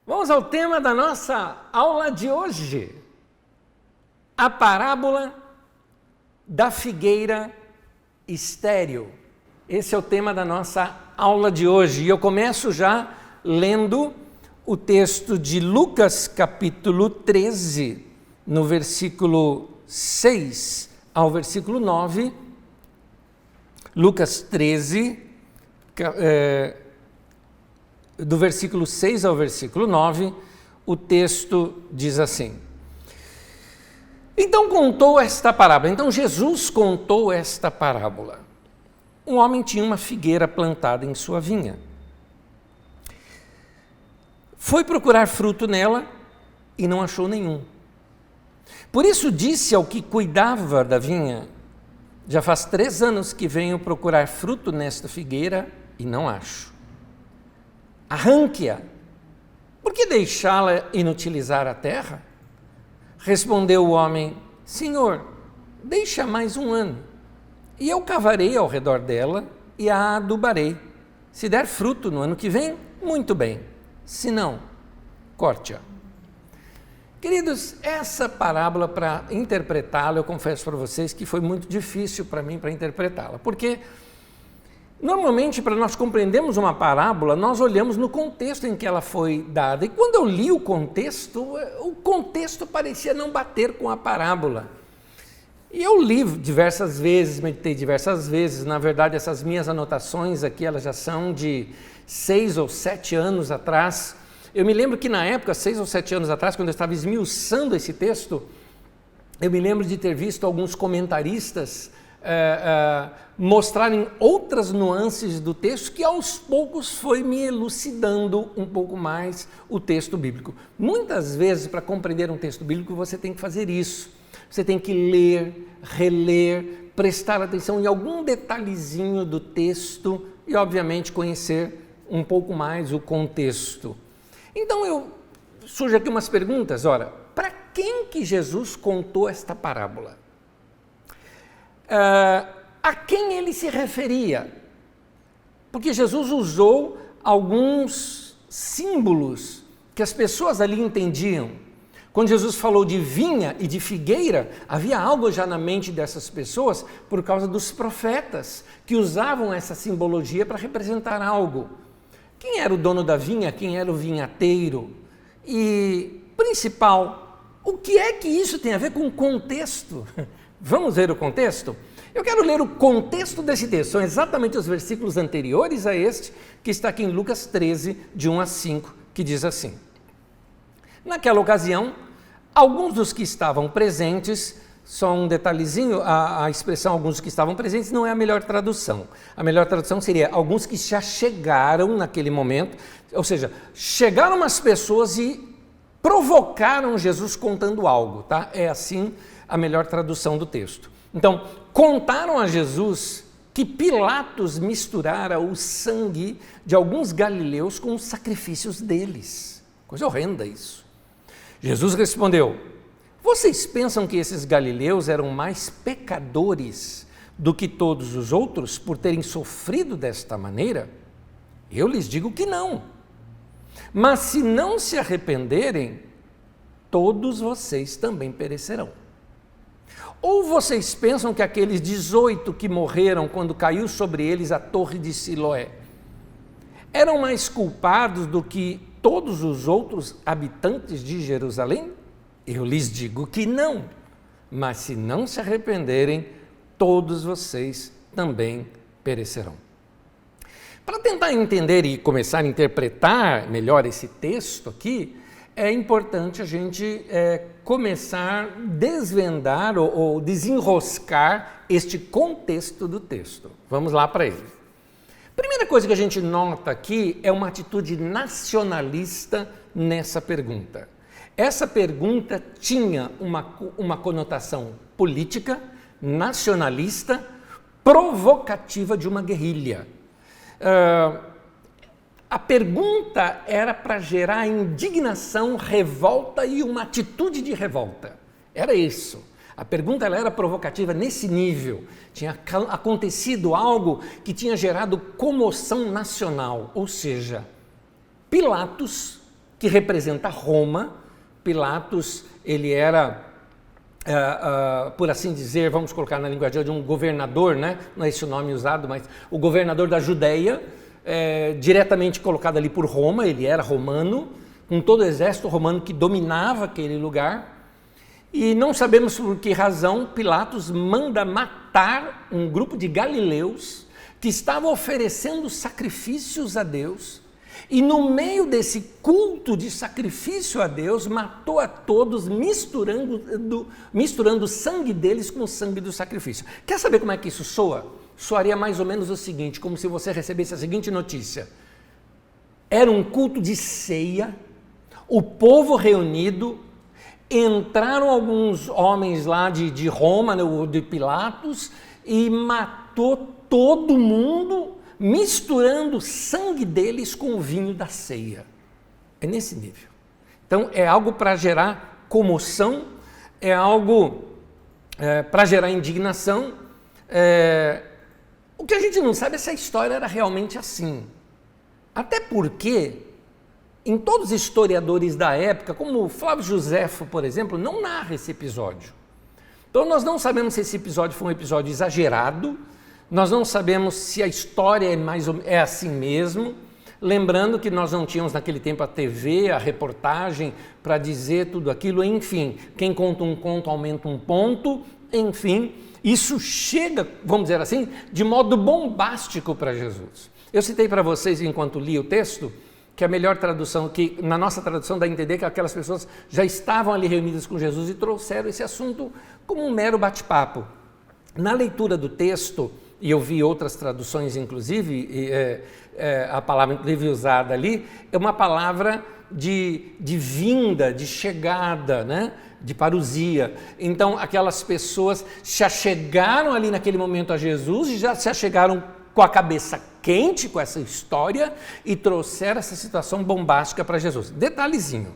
Vamos ao tema da nossa aula de hoje. A parábola da figueira estéril. Esse é o tema da nossa aula de hoje. E eu começo já lendo o texto de Lucas, capítulo 13, no versículo 6 ao versículo 9. Lucas 13, do versículo 6 ao versículo 9, o texto diz assim: Então Jesus contou esta parábola. Um homem tinha uma figueira plantada em sua vinha. Foi procurar fruto nela e não achou nenhum. Por isso disse ao que cuidava da vinha: já faz 3 anos que venho procurar fruto nesta figueira e não acho. Arranque-a. Por que deixá-la inutilizar a terra? Respondeu o homem: Senhor, deixa mais 1 ano, e eu cavarei ao redor dela e a adubarei. Se der fruto no ano que vem, muito bem. Se não, corte-a. Queridos, essa parábola, para interpretá-la, eu confesso para vocês que foi muito difícil para mim para interpretá-la, porque normalmente, para nós compreendermos uma parábola, nós olhamos no contexto em que ela foi dada. E quando eu li o contexto parecia não bater com a parábola. E eu li diversas vezes, meditei diversas vezes. Na verdade, essas minhas anotações aqui, elas já são de 6 ou 7 anos atrás. Eu me lembro que na época, 6 ou 7 anos atrás, quando eu estava esmiuçando esse texto, eu me lembro de ter visto alguns comentaristas mostrarem outras nuances do texto que aos poucos foi me elucidando um pouco mais o texto bíblico. Muitas vezes, para compreender um texto bíblico, você tem que fazer isso. Você tem que ler, reler, prestar atenção em algum detalhezinho do texto e, obviamente, conhecer um pouco mais o contexto. Então, surge aqui umas perguntas. Ora, para quem que Jesus contou esta parábola? A quem ele se referia? Porque Jesus usou alguns símbolos que as pessoas ali entendiam. Quando Jesus falou de vinha e de figueira, havia algo já na mente dessas pessoas por causa dos profetas, que usavam essa simbologia para representar algo. Quem era o dono da vinha? Quem era o vinhateiro? E, principal, o que é que isso tem a ver com o contexto? Vamos ver o contexto? Eu quero ler o contexto desse texto, são exatamente os versículos anteriores a este, que está aqui em Lucas 13, de 1 a 5, que diz assim: Naquela ocasião, alguns dos que estavam presentes, só um detalhezinho, a expressão alguns que estavam presentes não é a melhor tradução. A melhor tradução seria alguns que já chegaram naquele momento, ou seja, chegaram umas pessoas e provocaram Jesus contando algo, tá? É assim a melhor tradução do texto. Então, contaram a Jesus que Pilatos misturara o sangue de alguns galileus com os sacrifícios deles. Coisa horrenda isso. Jesus respondeu: Vocês pensam que esses galileus eram mais pecadores do que todos os outros por terem sofrido desta maneira? Eu lhes digo que não. Mas se não se arrependerem, todos vocês também perecerão. Ou vocês pensam que aqueles 18 que morreram quando caiu sobre eles a torre de Siloé eram mais culpados do que todos os outros habitantes de Jerusalém? Eu lhes digo que não. Mas se não se arrependerem, todos vocês também perecerão. Para tentar entender e começar a interpretar melhor esse texto aqui, é importante a gente começar a desvendar ou desenroscar este contexto do texto. Vamos lá para ele. Primeira coisa que a gente nota aqui é uma atitude nacionalista nessa pergunta. Essa pergunta tinha uma conotação política, nacionalista, provocativa de uma guerrilha. A pergunta era para gerar indignação, revolta e uma atitude de revolta. Era isso. A pergunta ela era provocativa nesse nível. Tinha acontecido algo que tinha gerado comoção nacional. Ou seja, Pilatos que representa Roma. Pilatos, ele era, por assim dizer, vamos colocar na linguagem de um governador, né? Não é esse o nome usado, mas o governador da Judeia, diretamente colocado ali por Roma. Ele era romano, com todo o exército romano que dominava aquele lugar. E não sabemos por que razão Pilatos manda matar um grupo de galileus que estavam oferecendo sacrifícios a Deus, e no meio desse culto de sacrifício a Deus, matou a todos, misturando o sangue deles com o sangue do sacrifício. Quer saber como é que isso soa? Soaria mais ou menos o seguinte, como se você recebesse a seguinte notícia: era um culto de ceia, o povo reunido, entraram alguns homens lá de Roma, de Pilatos, e matou todo mundo, misturando o sangue deles com o vinho da ceia. É nesse nível. Então, é algo para gerar comoção, é algo para gerar indignação. O que a gente não sabe é se a história era realmente assim. Até porque, em todos os historiadores da época, como Flávio Joséfo, por exemplo, não narra esse episódio. Então, nós não sabemos se esse episódio foi um episódio exagerado, nós não sabemos se a história é assim mesmo, lembrando que nós não tínhamos naquele tempo a TV, a reportagem para dizer tudo aquilo, enfim, quem conta um conto aumenta um ponto, enfim, isso chega, vamos dizer assim, de modo bombástico para Jesus. Eu citei para vocês, enquanto li o texto, que a melhor tradução, que na nossa tradução dá a entender que aquelas pessoas já estavam ali reunidas com Jesus e trouxeram esse assunto como um mero bate-papo. Na leitura do texto, e eu vi outras traduções inclusive, a palavra inclusive usada ali, é uma palavra de vinda, de chegada, né? De parousia. Então aquelas pessoas se achegaram ali naquele momento a Jesus e já se achegaram com a cabeça quente com essa história e trouxeram essa situação bombástica para Jesus. Detalhezinho.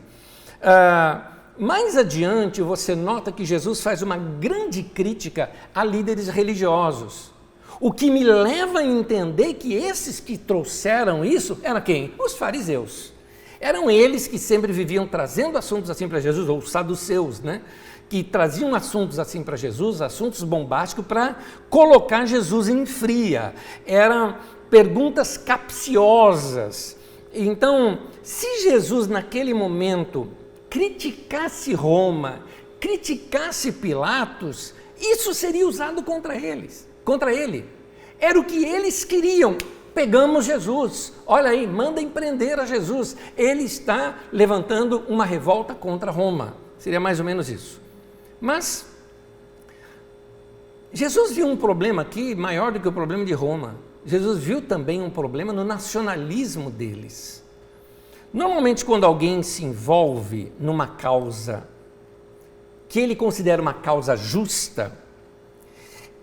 Mais adiante você nota que Jesus faz uma grande crítica a líderes religiosos. O que me leva a entender que esses que trouxeram isso eram quem? Os fariseus. Eram eles que sempre viviam trazendo assuntos assim para Jesus, ou os saduceus, né? Que traziam assuntos assim para Jesus, assuntos bombásticos, para colocar Jesus em fria. Eram perguntas capciosas. Então, se Jesus naquele momento criticasse Roma, criticasse Pilatos, isso seria usado contra eles, contra ele. Era o que eles queriam. Pegamos Jesus, olha aí, mandem prender a Jesus. Ele está levantando uma revolta contra Roma. Seria mais ou menos isso. Mas Jesus viu um problema aqui maior do que o problema de Roma. Jesus viu também um problema no nacionalismo deles. Normalmente, quando alguém se envolve numa causa que ele considera uma causa justa,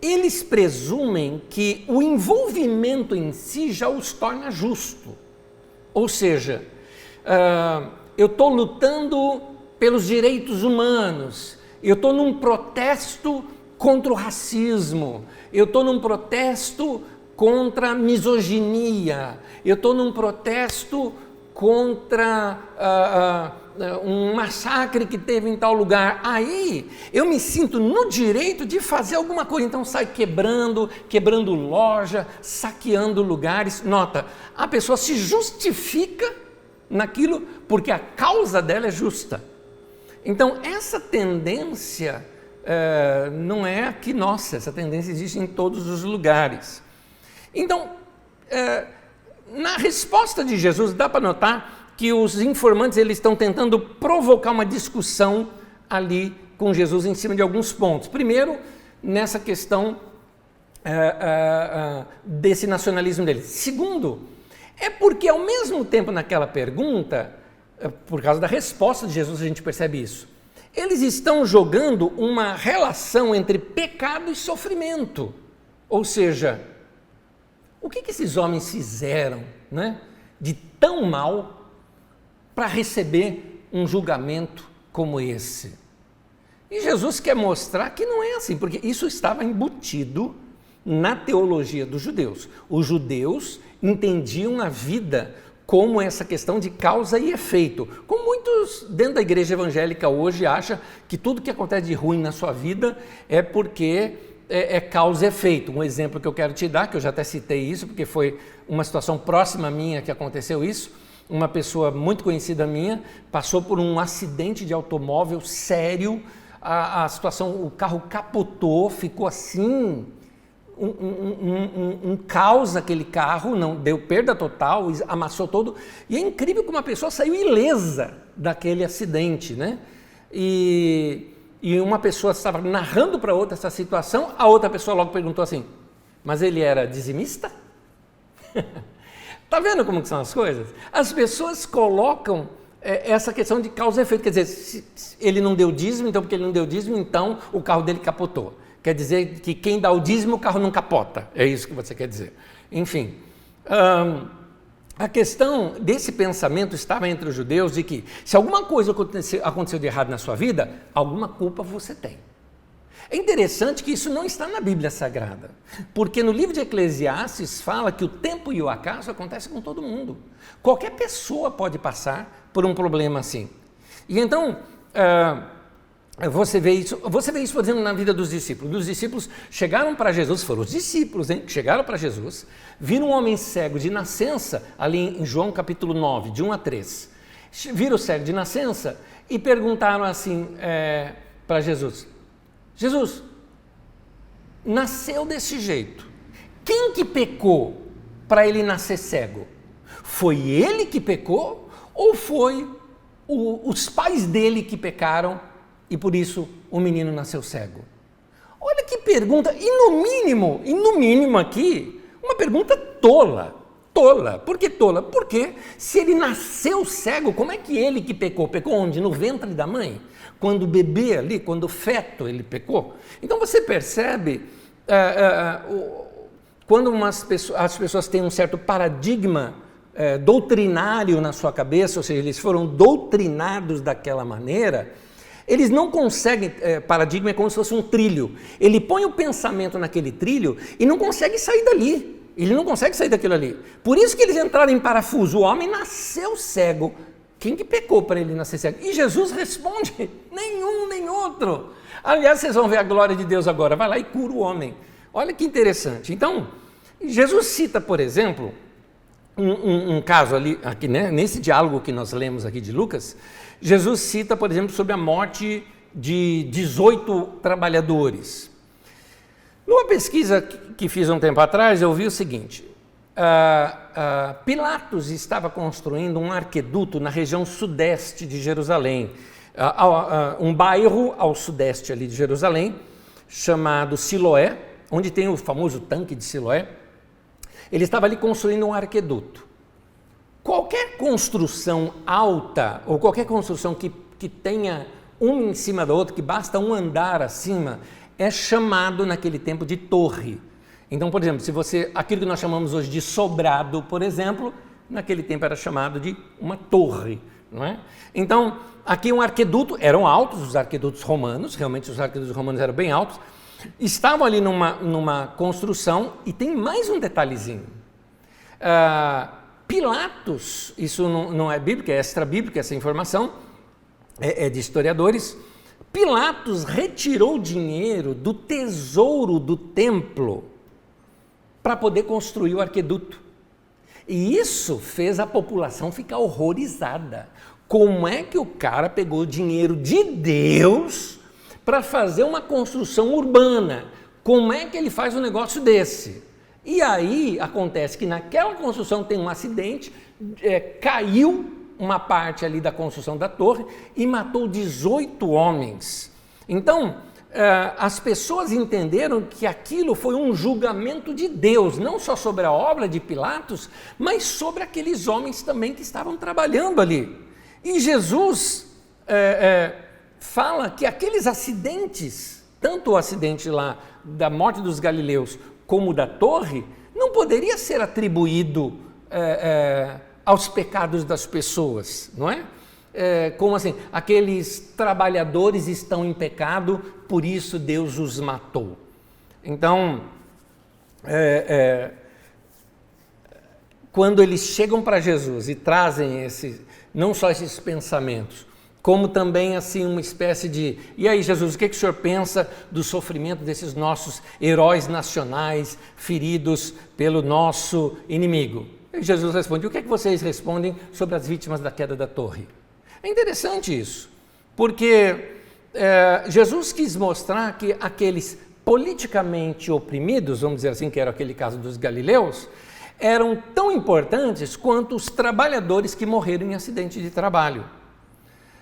eles presumem que o envolvimento em si já os torna justo. Ou seja, eu estou lutando pelos direitos humanos, eu estou num protesto contra o racismo, eu estou num protesto contra a misoginia, eu estou num protesto contra um massacre que teve em tal lugar. Aí eu me sinto no direito de fazer alguma coisa, então sai quebrando loja, saqueando lugares. Nota, a pessoa se justifica naquilo porque a causa dela é justa. Então essa tendência não é aqui nossa, essa tendência existe em todos os lugares. Então, na resposta de Jesus, dá para notar que os informantes eles estão tentando provocar uma discussão ali com Jesus em cima de alguns pontos. Primeiro, nessa questão desse nacionalismo deles. Segundo, é porque ao mesmo tempo naquela pergunta, por causa da resposta de Jesus a gente percebe isso, eles estão jogando uma relação entre pecado e sofrimento. Ou seja, o que esses homens fizeram, né, de tão mal para receber um julgamento como esse? E Jesus quer mostrar que não é assim, porque isso estava embutido na teologia dos judeus. Os judeus entendiam a vida como essa questão de causa e efeito. Como muitos dentro da igreja evangélica hoje acham que tudo que acontece de ruim na sua vida é porque é causa e efeito. Um exemplo que eu quero te dar, que eu já até citei isso, porque foi uma situação próxima minha que aconteceu isso. Uma pessoa muito conhecida minha passou por um acidente de automóvel sério, a situação, o carro capotou, ficou assim, um caos naquele carro, não deu perda total, amassou todo, e é incrível como uma pessoa saiu ilesa daquele acidente, né? E uma pessoa estava narrando para outra essa situação, a outra pessoa logo perguntou assim, mas ele era dizimista? Tá vendo como que são as coisas? As pessoas colocam essa questão de causa e efeito, quer dizer, se ele não deu dízimo, então porque ele não deu dízimo, então o carro dele capotou. Quer dizer que quem dá o dízimo, o carro não capota. É isso que você quer dizer. Enfim, a questão desse pensamento estava entre os judeus de que se alguma coisa aconteceu de errado na sua vida, alguma culpa você tem. É interessante que isso não está na Bíblia Sagrada, porque no livro de Eclesiastes fala que o tempo e o acaso acontecem com todo mundo. Qualquer pessoa pode passar por um problema assim. E então, você vê isso, por exemplo, na vida dos discípulos. Os discípulos chegaram para Jesus, foram os discípulos, hein, que chegaram para Jesus, viram um homem cego de nascença, ali em João capítulo 9, de 1 a 3. Viram o cego de nascença e perguntaram assim para Jesus, Jesus, nasceu desse jeito, quem que pecou para ele nascer cego? Foi ele que pecou ou foi os pais dele que pecaram e por isso o menino nasceu cego? Olha que pergunta, e no mínimo aqui, uma pergunta tola. Por que tola? Porque se ele nasceu cego, como é que ele que pecou? Pecou onde? No ventre da mãe? Quando bebê ali, quando feto ele pecou? Então você percebe, quando as pessoas têm um certo paradigma doutrinário na sua cabeça, ou seja, eles foram doutrinados daquela maneira, eles não conseguem, paradigma é como se fosse um trilho, ele põe o pensamento naquele trilho e não consegue sair dali. Ele não consegue sair daquilo ali. Por isso que eles entraram em parafuso. O homem nasceu cego. Quem que pecou para ele nascer cego? E Jesus responde, nenhum, nem outro. Aliás, vocês vão ver a glória de Deus agora. Vai lá e cura o homem. Olha que interessante. Então, Jesus cita, por exemplo, um caso ali, aqui, né, nesse diálogo que nós lemos aqui de Lucas, Jesus cita, por exemplo, sobre a morte de 18 trabalhadores. Numa pesquisa que fiz um tempo atrás, eu vi o seguinte, Pilatos estava construindo um arqueduto na região sudeste de Jerusalém, um bairro ao sudeste ali de Jerusalém, chamado Siloé, onde tem o famoso tanque de Siloé. Ele estava ali construindo um arqueduto. Qualquer construção alta, ou qualquer construção que tenha um em cima do outro, que basta um andar acima, é chamado naquele tempo de torre. Então, por exemplo, aquilo que nós chamamos hoje de sobrado, por exemplo, naquele tempo era chamado de uma torre, não é? Então, aqui um arqueduto, eram altos os arquedutos romanos, realmente os arquedutos romanos eram bem altos, estavam ali numa construção, e tem mais um detalhezinho. Pilatos, isso não é bíblico, é extra-bíblica essa informação, é de historiadores. Pilatos retirou dinheiro do tesouro do templo para poder construir o arqueduto. E isso fez a população ficar horrorizada. Como é que o cara pegou dinheiro de Deus para fazer uma construção urbana? Como é que ele faz um negócio desse? E aí acontece que naquela construção tem um acidente, caiu uma parte ali da construção da torre e matou 18 homens. Então, as pessoas entenderam que aquilo foi um julgamento de Deus, não só sobre a obra de Pilatos, mas sobre aqueles homens também que estavam trabalhando ali. E Jesus fala que aqueles acidentes, tanto o acidente lá da morte dos galileus como da torre, não poderia ser atribuído aos pecados das pessoas, não é? Como assim? Aqueles trabalhadores estão em pecado, por isso Deus os matou. Então, quando eles chegam para Jesus e trazem não só esses pensamentos, como também assim uma espécie de, e aí Jesus, o que o senhor pensa do sofrimento desses nossos heróis nacionais feridos pelo nosso inimigo? E Jesus responde, o que vocês respondem sobre as vítimas da queda da torre? É interessante isso, porque Jesus quis mostrar que aqueles politicamente oprimidos, vamos dizer assim, que era aquele caso dos galileus, eram tão importantes quanto os trabalhadores que morreram em acidente de trabalho.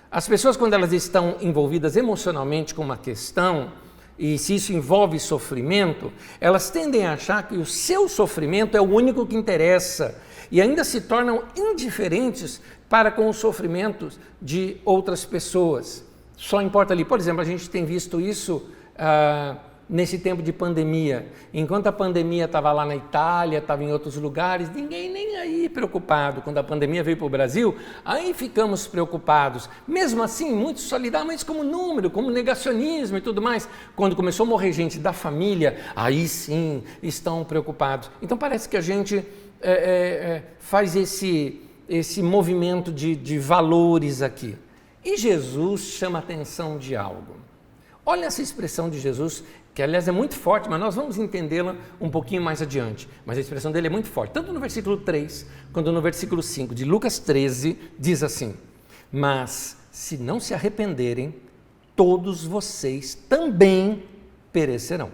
As pessoas, quando elas estão envolvidas emocionalmente com uma questão, e se isso envolve sofrimento, elas tendem a achar que o seu sofrimento é o único que interessa e ainda se tornam indiferentes para com os sofrimentos de outras pessoas. Só importa ali. Por exemplo, a gente tem visto isso nesse tempo de pandemia. Enquanto a pandemia estava lá na Itália, estava em outros lugares, ninguém nem aí preocupado. Quando a pandemia veio para o Brasil, aí ficamos preocupados. Mesmo assim, muitos só lidavam isso como número, como negacionismo e tudo mais. Quando começou a morrer gente da família, aí sim estão preocupados. Então parece que a gente faz esse movimento de valores aqui. E Jesus chama a atenção de algo. Olha essa expressão de Jesus, que aliás é muito forte, mas nós vamos entendê-la um pouquinho mais adiante. Mas a expressão dele é muito forte, tanto no versículo 3, quanto no versículo 5 de Lucas 13, diz assim, mas se não se arrependerem, todos vocês também perecerão.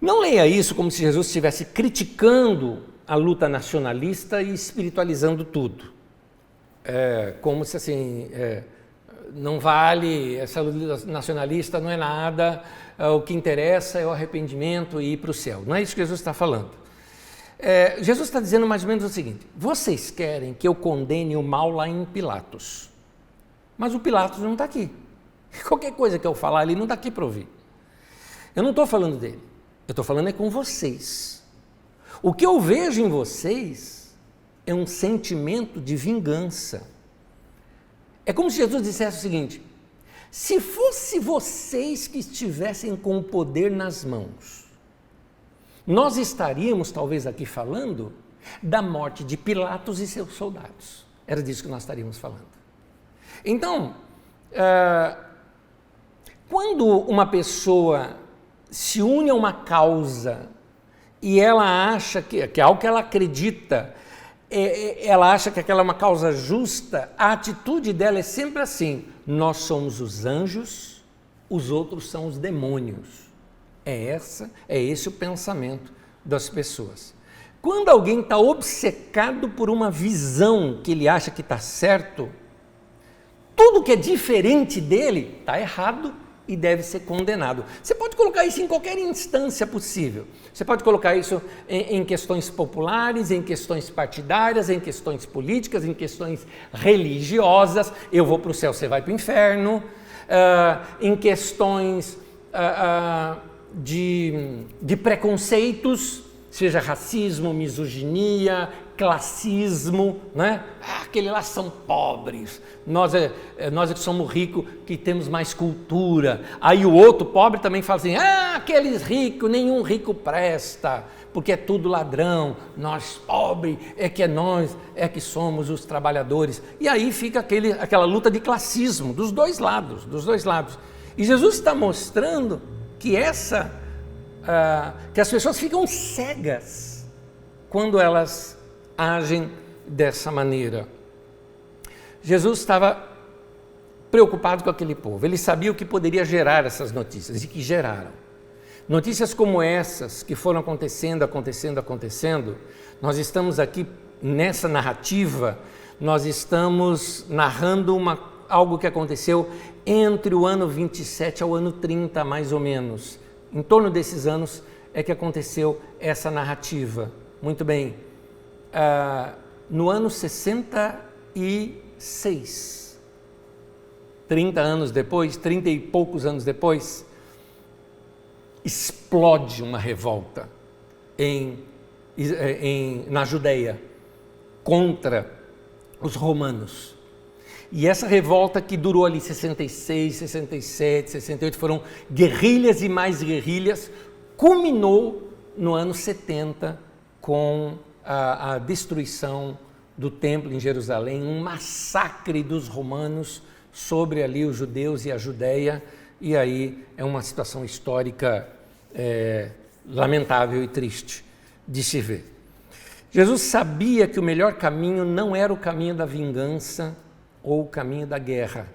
Não leia isso como se Jesus estivesse criticando a luta nacionalista e espiritualizando tudo. Como se assim... não vale, essa luta nacionalista não é nada, o que interessa é o arrependimento e ir para o céu. Não é isso que Jesus está falando. Jesus está dizendo mais ou menos o seguinte, vocês querem que eu condene o mal lá em Pilatos, mas o Pilatos não está aqui. Qualquer coisa que eu falar ali não está aqui para ouvir. Eu não estou falando dele, eu estou falando com vocês. O que eu vejo em vocês é um sentimento de vingança. É como se Jesus dissesse o seguinte, se fosse vocês que estivessem com o poder nas mãos, nós estaríamos talvez aqui falando da morte de Pilatos e seus soldados. Era disso que nós estaríamos falando. Então, quando uma pessoa se une a uma causa e ela acha que é algo que ela acredita, ela acha que aquela é uma causa justa, a atitude dela é sempre assim, nós somos os anjos, os outros são os demônios. É esse o pensamento das pessoas. Quando alguém está obcecado por uma visão que ele acha que está certo, tudo que é diferente dele está errado e deve ser condenado. Você pode colocar isso em qualquer instância possível. Você pode colocar isso em questões populares, em questões partidárias, em questões políticas, em questões religiosas. Eu vou para o céu, você vai para o inferno. Em questões de preconceitos, seja racismo, misoginia, classismo, né? Aqueles lá são pobres, nós é que somos ricos, que temos mais cultura. Aí o outro pobre também fala assim, aqueles ricos, nenhum rico presta, porque é tudo ladrão, nós pobres, nós que somos os trabalhadores. E aí fica aquela luta de classismo, dos dois lados. E Jesus está mostrando que que as pessoas ficam cegas quando elas agem dessa maneira. Jesus estava preocupado com aquele povo, ele sabia o que poderia gerar essas notícias e que geraram. Notícias como essas que foram acontecendo, nós estamos aqui nessa narrativa, nós estamos narrando algo que aconteceu entre o ano 27 ao ano 30, mais ou menos. Em torno desses anos é que aconteceu essa narrativa. Muito bem. No ano 66, 30 anos depois, 30 e poucos anos depois, explode uma revolta na Judeia contra os romanos. E essa revolta que durou ali 66, 67, 68, foram guerrilhas e mais guerrilhas, culminou no ano 70 com a destruição do templo em Jerusalém, um massacre dos romanos sobre ali os judeus e a Judéia, e aí é uma situação histórica lamentável e triste de se ver. Jesus sabia que o melhor caminho não era o caminho da vingança ou o caminho da guerra.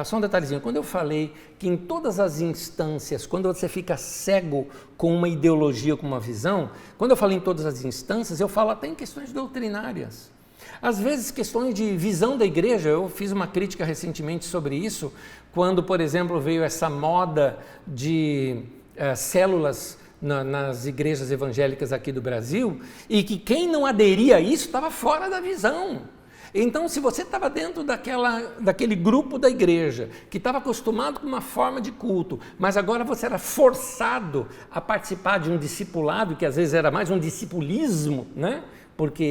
Só um detalhezinho, quando eu falei que em todas as instâncias, quando você fica cego com uma ideologia, com uma visão, quando eu falo em todas as instâncias, eu falo até em questões doutrinárias. Às vezes, questões de visão da igreja, eu fiz uma crítica recentemente sobre isso, quando, por exemplo, veio essa moda de células nas igrejas evangélicas aqui do Brasil, e que quem não aderia a isso estava fora da visão. Então, se você estava dentro daquele grupo da igreja, que estava acostumado com uma forma de culto, mas agora você era forçado a participar de um discipulado, que às vezes era mais um discipulismo, né? Porque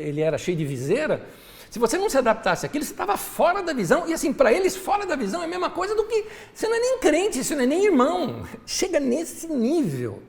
ele era cheio de viseira, se você não se adaptasse àquilo, você estava fora da visão, e assim, para eles, fora da visão é a mesma coisa do que, você não é nem crente, você não é nem irmão, chega nesse nível.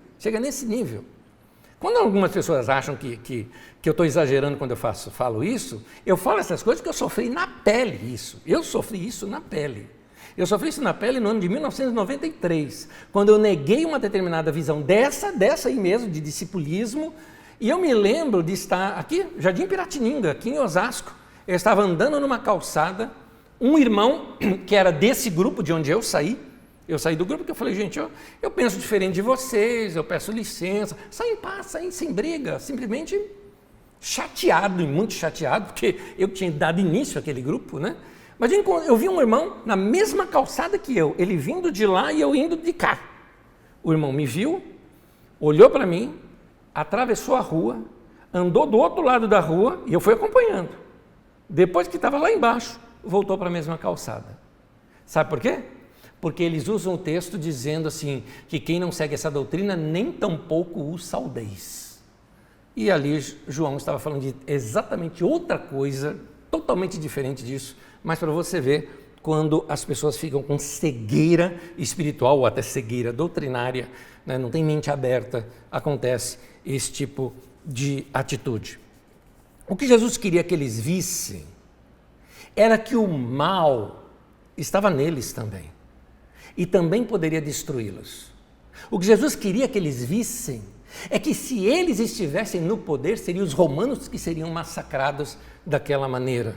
Quando algumas pessoas acham que eu estou exagerando quando eu falo isso, eu falo essas coisas porque eu sofri na pele isso. Eu sofri isso na pele. Eu sofri isso na pele no ano de 1993, quando eu neguei uma determinada visão dessa aí mesmo, de discipulismo, e eu me lembro de estar aqui, Jardim Piratininga, aqui em Osasco, eu estava andando numa calçada, um irmão que era desse grupo de onde eu saí do grupo, que eu falei, gente, eu penso diferente de vocês, eu peço licença, saí em paz, saí sem briga, simplesmente chateado, e muito chateado, porque eu tinha dado início àquele grupo, né? Mas eu vi um irmão na mesma calçada que eu, ele vindo de lá e eu indo de cá. O irmão me viu, olhou para mim, atravessou a rua, andou do outro lado da rua e eu fui acompanhando. Depois que estava lá embaixo, voltou para a mesma calçada. Sabe por quê? Porque eles usam o texto dizendo assim, que quem não segue essa doutrina, nem tampouco o saudeis. E ali João estava falando de exatamente outra coisa, totalmente diferente disso, mas para você ver, quando as pessoas ficam com cegueira espiritual ou até cegueira doutrinária, né, não tem mente aberta, acontece esse tipo de atitude. O que Jesus queria que eles vissem era que o mal estava neles também. E também poderia destruí-los. O que Jesus queria que eles vissem é que se eles estivessem no poder, seriam os romanos que seriam massacrados daquela maneira.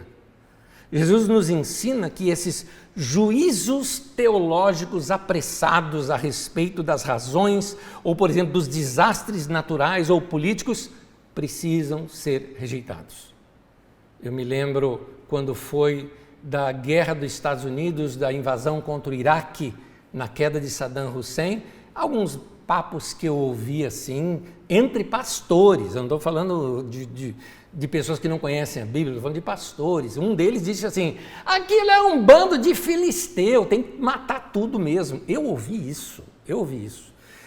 Jesus nos ensina que esses juízos teológicos apressados a respeito das razões, ou por exemplo, dos desastres naturais ou políticos, precisam ser rejeitados. Eu me lembro quando foi da guerra dos Estados Unidos, da invasão contra o Iraque, na queda de Saddam Hussein, alguns papos que eu ouvi assim, entre pastores, eu não estou falando de pessoas que não conhecem a Bíblia, estou falando de pastores. Um deles disse assim, aquilo é um bando de filisteu, tem que matar tudo mesmo. Eu ouvi isso.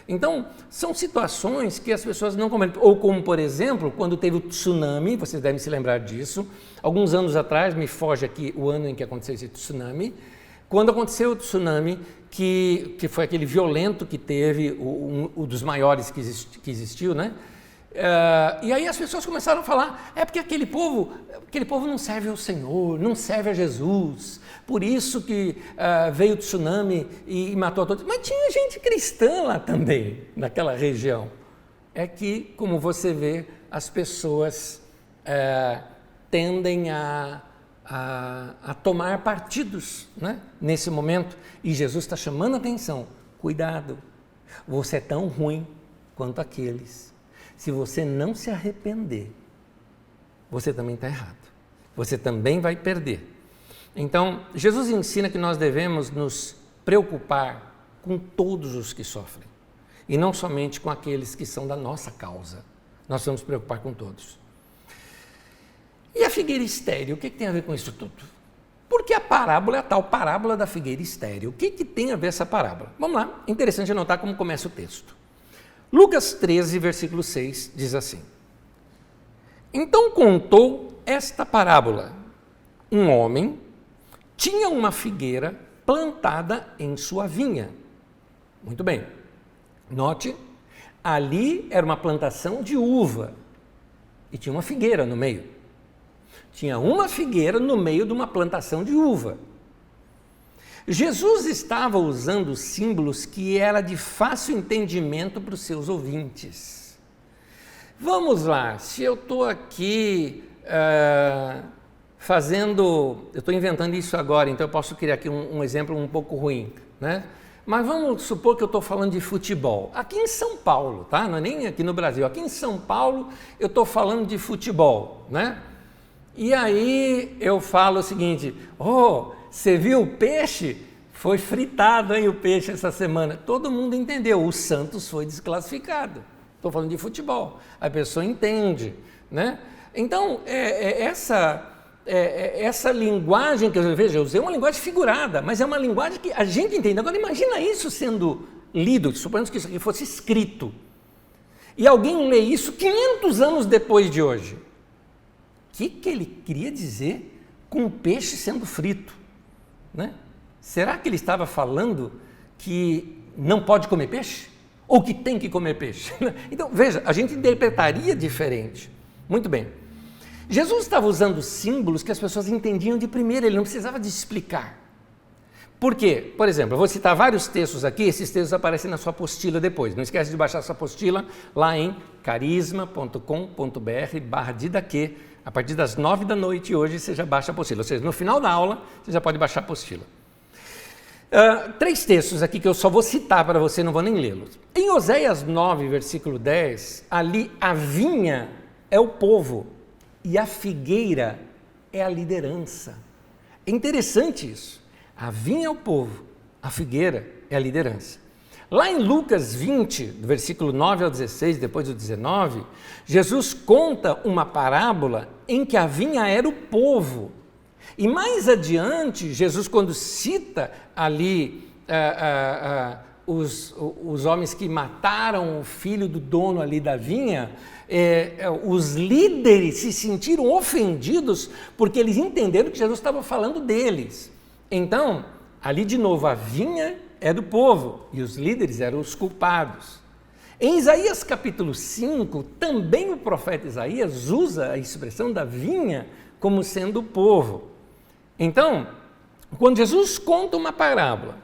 Então, são situações que as pessoas não compreendem. Ou como, por exemplo, quando teve o tsunami, vocês devem se lembrar disso, alguns anos atrás, me foge aqui o ano em que aconteceu esse tsunami, quando aconteceu o tsunami, que foi aquele violento que teve, um dos maiores que existiu, né? E aí as pessoas começaram a falar, é porque aquele povo não serve ao Senhor, não serve a Jesus, por isso que veio o tsunami e matou a todos. Mas tinha gente cristã lá também, naquela região. É que, como você vê, as pessoas tendem a tomar partidos, né, nesse momento, e Jesus está chamando a atenção, cuidado, você é tão ruim quanto aqueles. Se você não se arrepender, você também está errado. Você também vai perder. Então, Jesus ensina que nós devemos nos preocupar com todos os que sofrem. E não somente com aqueles que são da nossa causa. Nós vamos nos preocupar com todos. E a figueira estéril, o que tem a ver com isso tudo? Porque a parábola é a tal parábola da figueira estéril. O que tem a ver essa parábola? Vamos lá, interessante anotar como começa o texto. Lucas 13, versículo 6, diz assim: Então contou esta parábola. Um homem tinha uma figueira plantada em sua vinha. Muito bem. Note, ali era uma plantação de uva e tinha uma figueira no meio. Tinha uma figueira no meio de uma plantação de uva. Jesus estava usando símbolos que era de fácil entendimento para os seus ouvintes. Vamos lá, se eu estou aqui eu estou inventando isso agora, então eu posso criar aqui um exemplo um pouco ruim, né? Mas vamos supor que eu estou falando de futebol. Aqui em São Paulo, tá? Não é nem aqui no Brasil. Aqui em São Paulo eu estou falando de futebol, né? E aí eu falo o seguinte: você viu o peixe? Foi fritado, hein, o peixe essa semana. Todo mundo entendeu, o Santos foi desclassificado. Estou falando de futebol. A pessoa entende, né? Então, essa linguagem que eu usei é uma linguagem figurada, mas é uma linguagem que a gente entende. Agora, imagina isso sendo lido, suponhamos que isso aqui fosse escrito, e alguém lê isso 500 anos depois de hoje. O que ele queria dizer com o peixe sendo frito, né? Será que ele estava falando que não pode comer peixe? Ou que tem que comer peixe? Então, veja, a gente interpretaria diferente. Muito bem. Jesus estava usando símbolos que as pessoas entendiam de primeira, ele não precisava de explicar. Por quê? Por exemplo, eu vou citar vários textos aqui, esses textos aparecem na sua apostila depois. Não esquece de baixar sua apostila lá em carisma.com.br/didaquê. A partir das 9 da noite hoje você já baixa a apostila, ou seja, no final da aula você já pode baixar a apostila. 3 textos aqui que eu só vou citar para você, não vou nem lê-los. Em Oséias 9, versículo 10, ali a vinha é o povo e a figueira é a liderança. É interessante isso. A vinha é o povo, a figueira é a liderança. Lá em Lucas 20, do versículo 9 ao 16, depois do 19, Jesus conta uma parábola em que a vinha era o povo. E mais adiante, Jesus, quando cita ali os homens que mataram o filho do dono ali da vinha, os líderes se sentiram ofendidos porque eles entenderam que Jesus estava falando deles. Então, ali de novo, a vinha é do povo e os líderes eram os culpados. Em Isaías capítulo 5, também o profeta Isaías usa a expressão da vinha como sendo o povo. Então, quando Jesus conta uma parábola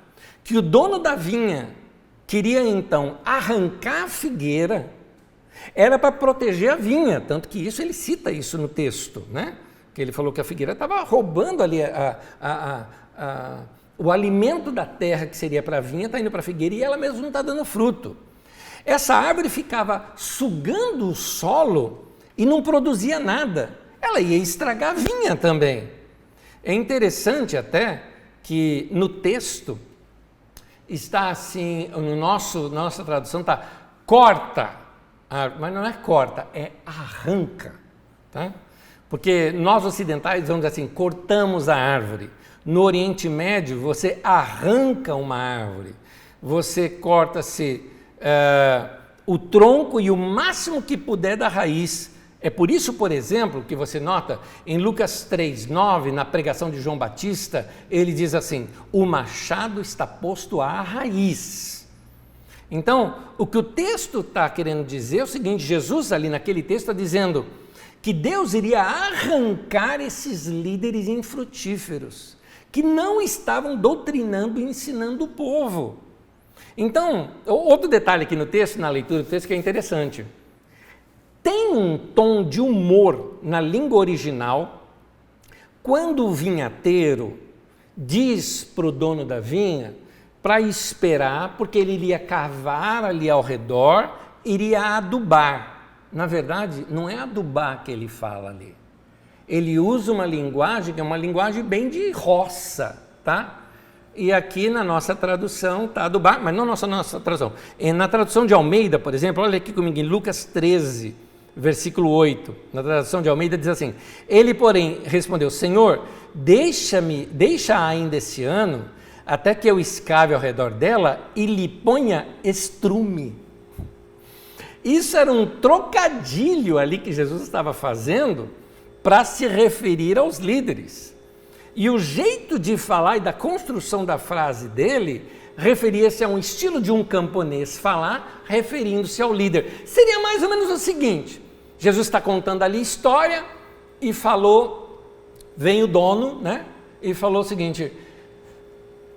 que o dono da vinha queria então arrancar a figueira, era para proteger a vinha, tanto que ele cita isso no texto, né? Que ele falou que a figueira estava roubando ali o alimento da terra que seria para a vinha, está indo para a figueira e ela mesmo não está dando fruto. Essa árvore ficava sugando o solo e não produzia nada. Ela ia estragar a vinha também. É interessante até que no texto está assim, nossa tradução está corta, mas não é corta, é arranca, tá? Porque nós ocidentais vamos dizer assim, cortamos a árvore. No Oriente Médio, você arranca uma árvore, você corta-se o tronco e o máximo que puder da raiz. É por isso, por exemplo, que você nota em Lucas 3:9, na pregação de João Batista, ele diz assim: o machado está posto à raiz. Então, o que o texto está querendo dizer é o seguinte: Jesus ali naquele texto está dizendo que Deus iria arrancar esses líderes infrutíferos, que não estavam doutrinando e ensinando o povo. Então, outro detalhe aqui no texto, na leitura do texto, que é interessante. Tem um tom de humor na língua original, quando o vinhateiro diz para o dono da vinha para esperar, porque ele iria cavar ali ao redor, iria adubar. Na verdade, não é adubar que ele fala ali. Ele usa uma linguagem que é uma linguagem bem de roça, tá? E aqui na nossa tradução está adubar, mas não nossa tradução. Na tradução de Almeida, por exemplo, olha aqui comigo em Lucas 13, versículo 8, na tradução de Almeida diz assim: ele, porém, respondeu: Senhor, deixa ainda esse ano, até que eu escave ao redor dela e lhe ponha estrume. Isso era um trocadilho ali que Jesus estava fazendo para se referir aos líderes. E o jeito de falar e da construção da frase dele referia-se a um estilo de um camponês falar, referindo-se ao líder. Seria mais ou menos o seguinte: Jesus está contando ali história e falou, vem o dono, né? E falou o seguinte: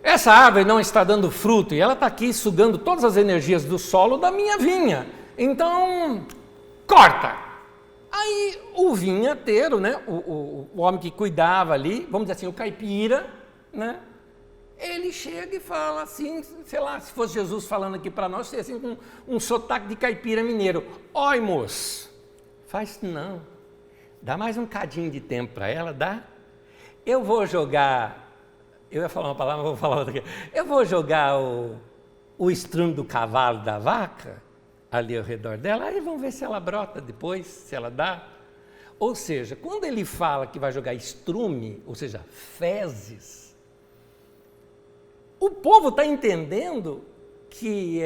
essa árvore não está dando fruto e ela está aqui sugando todas as energias do solo da minha vinha. Então, corta! Aí o vinhateiro, né, o homem que cuidava ali, vamos dizer assim, o caipira, né, ele chega e fala assim, sei lá, se fosse Jesus falando aqui para nós, seria assim com um sotaque de caipira mineiro: oi, moço, faz não, dá mais um cadinho de tempo para ela, dá? Eu vou jogar, eu ia falar uma palavra, vou falar outra aqui, eu vou jogar o estrume do cavalo da vaca ali ao redor dela, aí vamos ver se ela brota depois, se ela dá. Ou seja, quando ele fala que vai jogar estrume, ou seja, fezes, o povo está entendendo que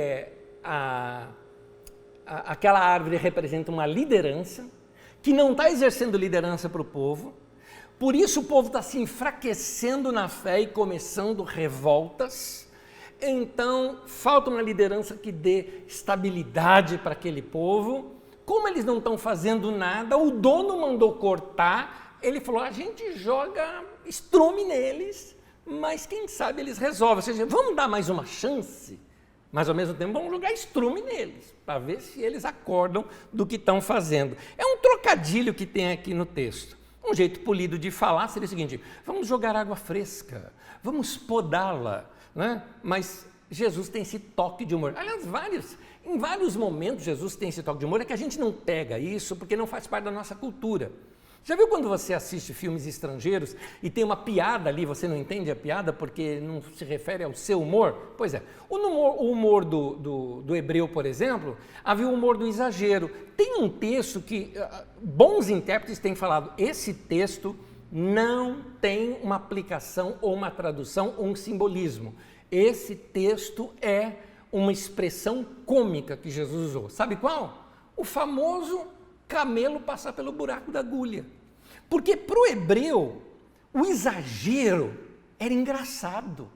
aquela árvore representa uma liderança, que não está exercendo liderança para o povo, por isso o povo está se enfraquecendo na fé e começando revoltas. Então, falta uma liderança que dê estabilidade para aquele povo. Como eles não estão fazendo nada, o dono mandou cortar, ele falou: a gente joga estrume neles, mas quem sabe eles resolvem. Ou seja, vamos dar mais uma chance, mas ao mesmo tempo vamos jogar estrume neles, para ver se eles acordam do que estão fazendo. É um trocadilho que tem aqui no texto. Um jeito polido de falar seria o seguinte: vamos jogar água fresca, vamos podá-la. Né? Mas Jesus tem esse toque de humor. Aliás, em vários momentos Jesus tem esse toque de humor, é que a gente não pega isso porque não faz parte da nossa cultura. Já viu quando você assiste filmes estrangeiros e tem uma piada ali, você não entende a piada porque não se refere ao seu humor? Pois é, o humor do hebreu, por exemplo, havia o humor do exagero. Tem um texto que bons intérpretes têm falado: esse texto não tem uma aplicação ou uma tradução ou um simbolismo. Esse texto é uma expressão cômica que Jesus usou. Sabe qual? O famoso camelo passar pelo buraco da agulha. Porque para o hebreu, o exagero era engraçado.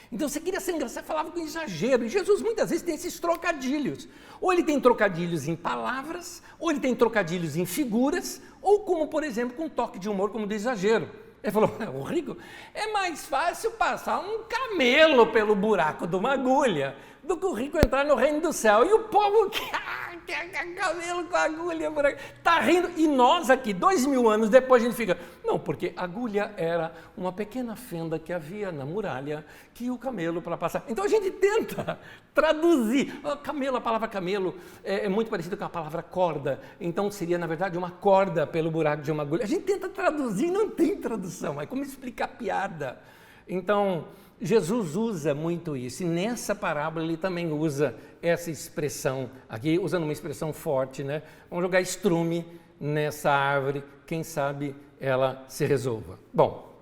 Então você queria ser engraçado, falava com exagero. E Jesus muitas vezes tem esses trocadilhos. Ou ele tem trocadilhos em palavras, ou ele tem trocadilhos em figuras, ou como, por exemplo, com um toque de humor como do exagero. Ele falou: o rico, é mais fácil passar um camelo pelo buraco de uma agulha do que o rico entrar no reino do céu. E o povo quer camelo com agulha, está rindo. E nós aqui, 2000 anos depois, a gente fica: não, porque agulha era uma pequena fenda que havia na muralha que o camelo para passar. Então a gente tenta traduzir. Camelo, a palavra camelo é muito parecida com a palavra corda. Então seria, na verdade, uma corda pelo buraco de uma agulha. A gente tenta traduzir, não tem tradução. É como explicar piada. Então, Jesus usa muito isso, e nessa parábola ele também usa essa expressão, aqui usando uma expressão forte, né? Vamos jogar estrume nessa árvore, quem sabe ela se resolva. Bom,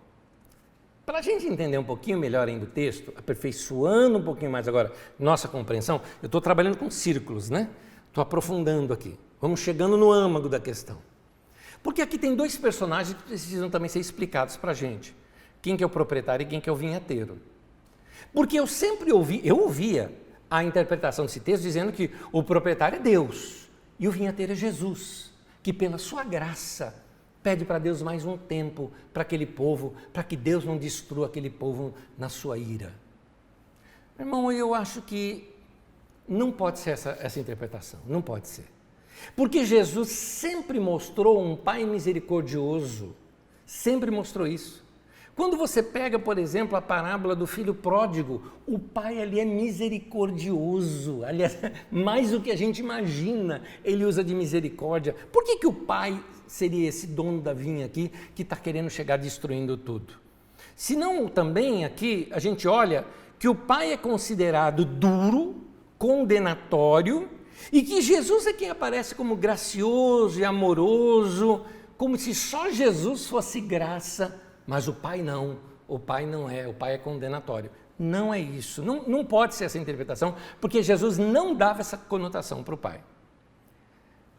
para a gente entender um pouquinho melhor ainda o texto, aperfeiçoando um pouquinho mais agora nossa compreensão, eu estou trabalhando com círculos, né? Estou aprofundando aqui, vamos chegando no âmago da questão. Porque aqui tem dois personagens que precisam também ser explicados para a gente. Quem que é o proprietário e quem que é o vinhateiro. Porque eu sempre ouvia a interpretação desse texto dizendo que o proprietário é Deus e o vinhateiro é Jesus, que pela sua graça pede para Deus mais um tempo para aquele povo, para que Deus não destrua aquele povo na sua ira. Meu irmão, eu acho que não pode ser essa interpretação, não pode ser. Porque Jesus sempre mostrou um Pai misericordioso, sempre mostrou isso. Quando você pega, por exemplo, a parábola do filho pródigo, o pai ali é misericordioso, aliás, mais do que a gente imagina, ele usa de misericórdia. Por que o pai seria esse dono da vinha aqui, que está querendo chegar destruindo tudo? Se não, também aqui a gente olha que o pai é considerado duro, condenatório, e que Jesus é quem aparece como gracioso e amoroso, como se só Jesus fosse graça. Mas o pai não é, o pai é condenatório. Não é isso, não pode ser essa interpretação, porque Jesus não dava essa conotação para o pai.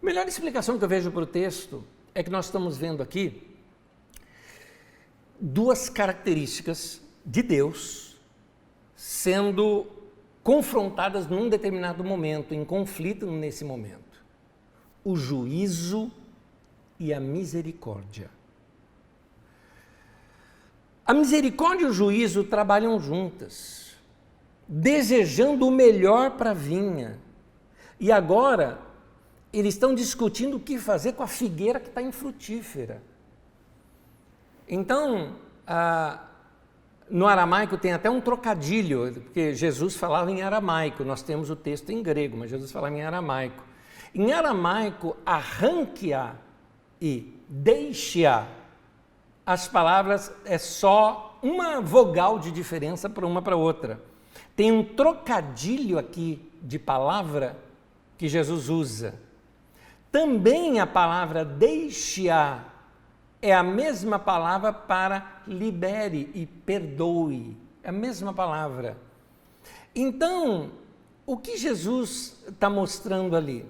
A melhor explicação que eu vejo para o texto é que nós estamos vendo aqui duas características de Deus sendo confrontadas num determinado momento, em conflito nesse momento: o juízo e a misericórdia. A misericórdia e o juízo trabalham juntas, desejando o melhor para a vinha. E agora, eles estão discutindo o que fazer com a figueira que está infrutífera. Então, no aramaico tem até um trocadilho, porque Jesus falava em aramaico, nós temos o texto em grego, mas Jesus falava em aramaico. Em aramaico, arranque-a e deixe-a, as palavras é só uma vogal de diferença para uma para outra. Tem um trocadilho aqui de palavra que Jesus usa. Também a palavra deixe-a é a mesma palavra para libere e perdoe. É a mesma palavra. Então, o que Jesus está mostrando ali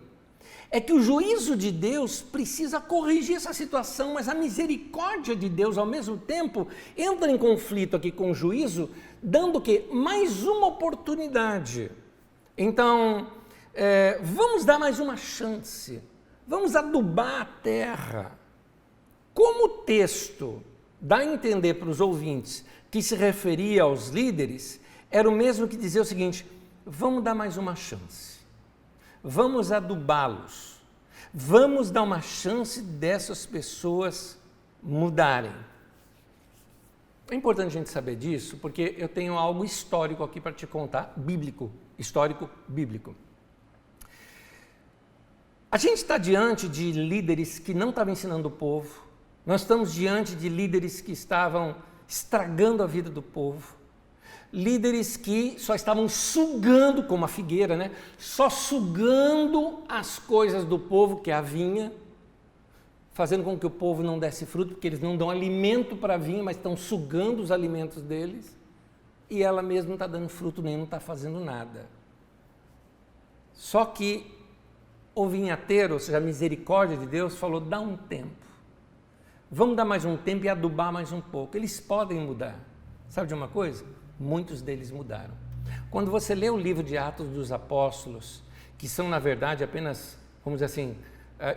é que o juízo de Deus precisa corrigir essa situação, mas a misericórdia de Deus, ao mesmo tempo, entra em conflito aqui com o juízo, dando o quê? Mais uma oportunidade. Então, vamos dar mais uma chance, vamos adubar a terra. Como o texto dá a entender para os ouvintes que se referia aos líderes, era o mesmo que dizer o seguinte: vamos dar mais uma chance. Vamos adubá-los, vamos dar uma chance dessas pessoas mudarem. É importante a gente saber disso, porque eu tenho algo histórico aqui para te contar, bíblico, histórico bíblico. A gente está diante de líderes que não estavam ensinando o povo, nós estamos diante de líderes que estavam estragando a vida do povo, líderes que só estavam sugando, como a figueira, né? Só sugando as coisas do povo, que é a vinha, fazendo com que o povo não desse fruto, porque eles não dão alimento para a vinha, mas estão sugando os alimentos deles, e ela mesma não está dando fruto nenhum, não está fazendo nada. Só que o vinhateiro, ou seja, a misericórdia de Deus, falou: dá um tempo, vamos dar mais um tempo e adubar mais um pouco, eles podem mudar. Sabe de uma coisa? Muitos deles mudaram. Quando você lê o livro de Atos dos Apóstolos, que são, na verdade, apenas, vamos dizer assim,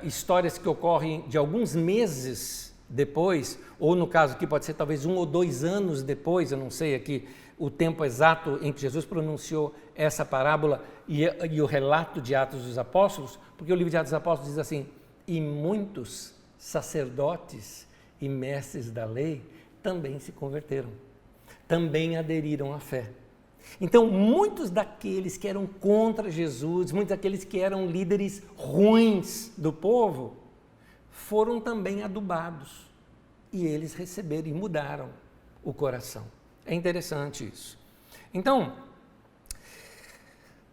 histórias que ocorrem de alguns meses depois, ou no caso aqui pode ser talvez 1 ou 2 anos depois, eu não sei aqui o tempo exato em que Jesus pronunciou essa parábola e o relato de Atos dos Apóstolos, porque o livro de Atos dos Apóstolos diz assim: e muitos sacerdotes e mestres da lei também se converteram, também aderiram à fé. Então, muitos daqueles que eram contra Jesus, muitos daqueles que eram líderes ruins do povo, foram também adubados. E eles receberam e mudaram o coração. É interessante isso. Então,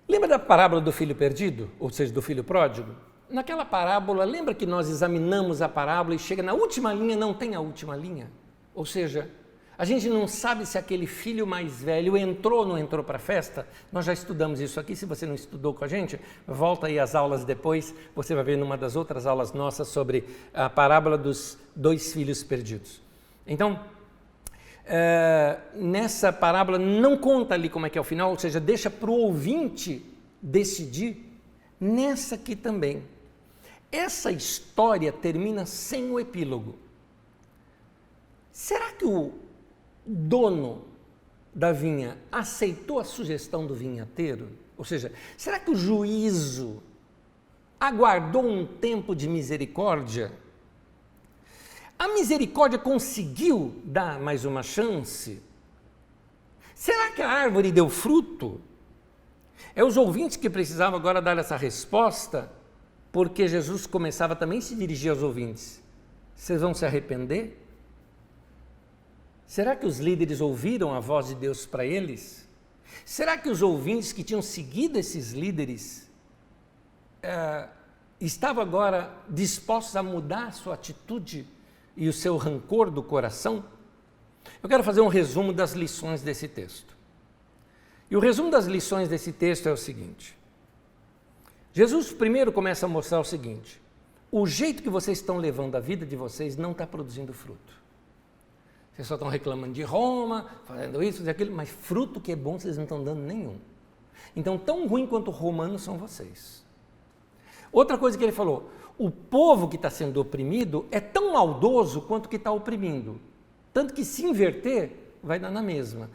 lembra da parábola do filho perdido, ou seja, do filho pródigo? Naquela parábola, lembra que nós examinamos a parábola e chega na última linha, não tem a última linha? Ou seja, a gente não sabe se aquele filho mais velho entrou ou não entrou para a festa. Nós já estudamos isso aqui. Se você não estudou com a gente, volta aí às aulas depois. Você vai ver numa das outras aulas nossas sobre a parábola dos 2 filhos perdidos. Então, nessa parábola não conta ali como é que é o final, ou seja, deixa para o ouvinte decidir. Nessa aqui também. Essa história termina sem o epílogo. Será que o dono da vinha aceitou a sugestão do vinhateiro? Ou seja, será que o juízo aguardou um tempo de misericórdia? A misericórdia conseguiu dar mais uma chance? Será que a árvore deu fruto? É os ouvintes que precisavam agora dar essa resposta, porque Jesus começava também a se dirigir aos ouvintes. Vocês vão se arrepender? Será que os líderes ouviram a voz de Deus para eles? Será que os ouvintes que tinham seguido esses líderes estavam agora dispostos a mudar a sua atitude e o seu rancor do coração? Eu quero fazer um resumo das lições desse texto. E o resumo das lições desse texto é o seguinte: Jesus primeiro começa a mostrar o seguinte: o jeito que vocês estão levando a vida de vocês não está produzindo fruto. Vocês só estão reclamando de Roma, fazendo isso, fazendo aquilo, mas fruto que é bom vocês não estão dando nenhum. Então, tão ruim quanto romanos são vocês. Outra coisa que ele falou, o povo que está sendo oprimido é tão maldoso quanto que está oprimindo. Tanto que se inverter, vai dar na mesma.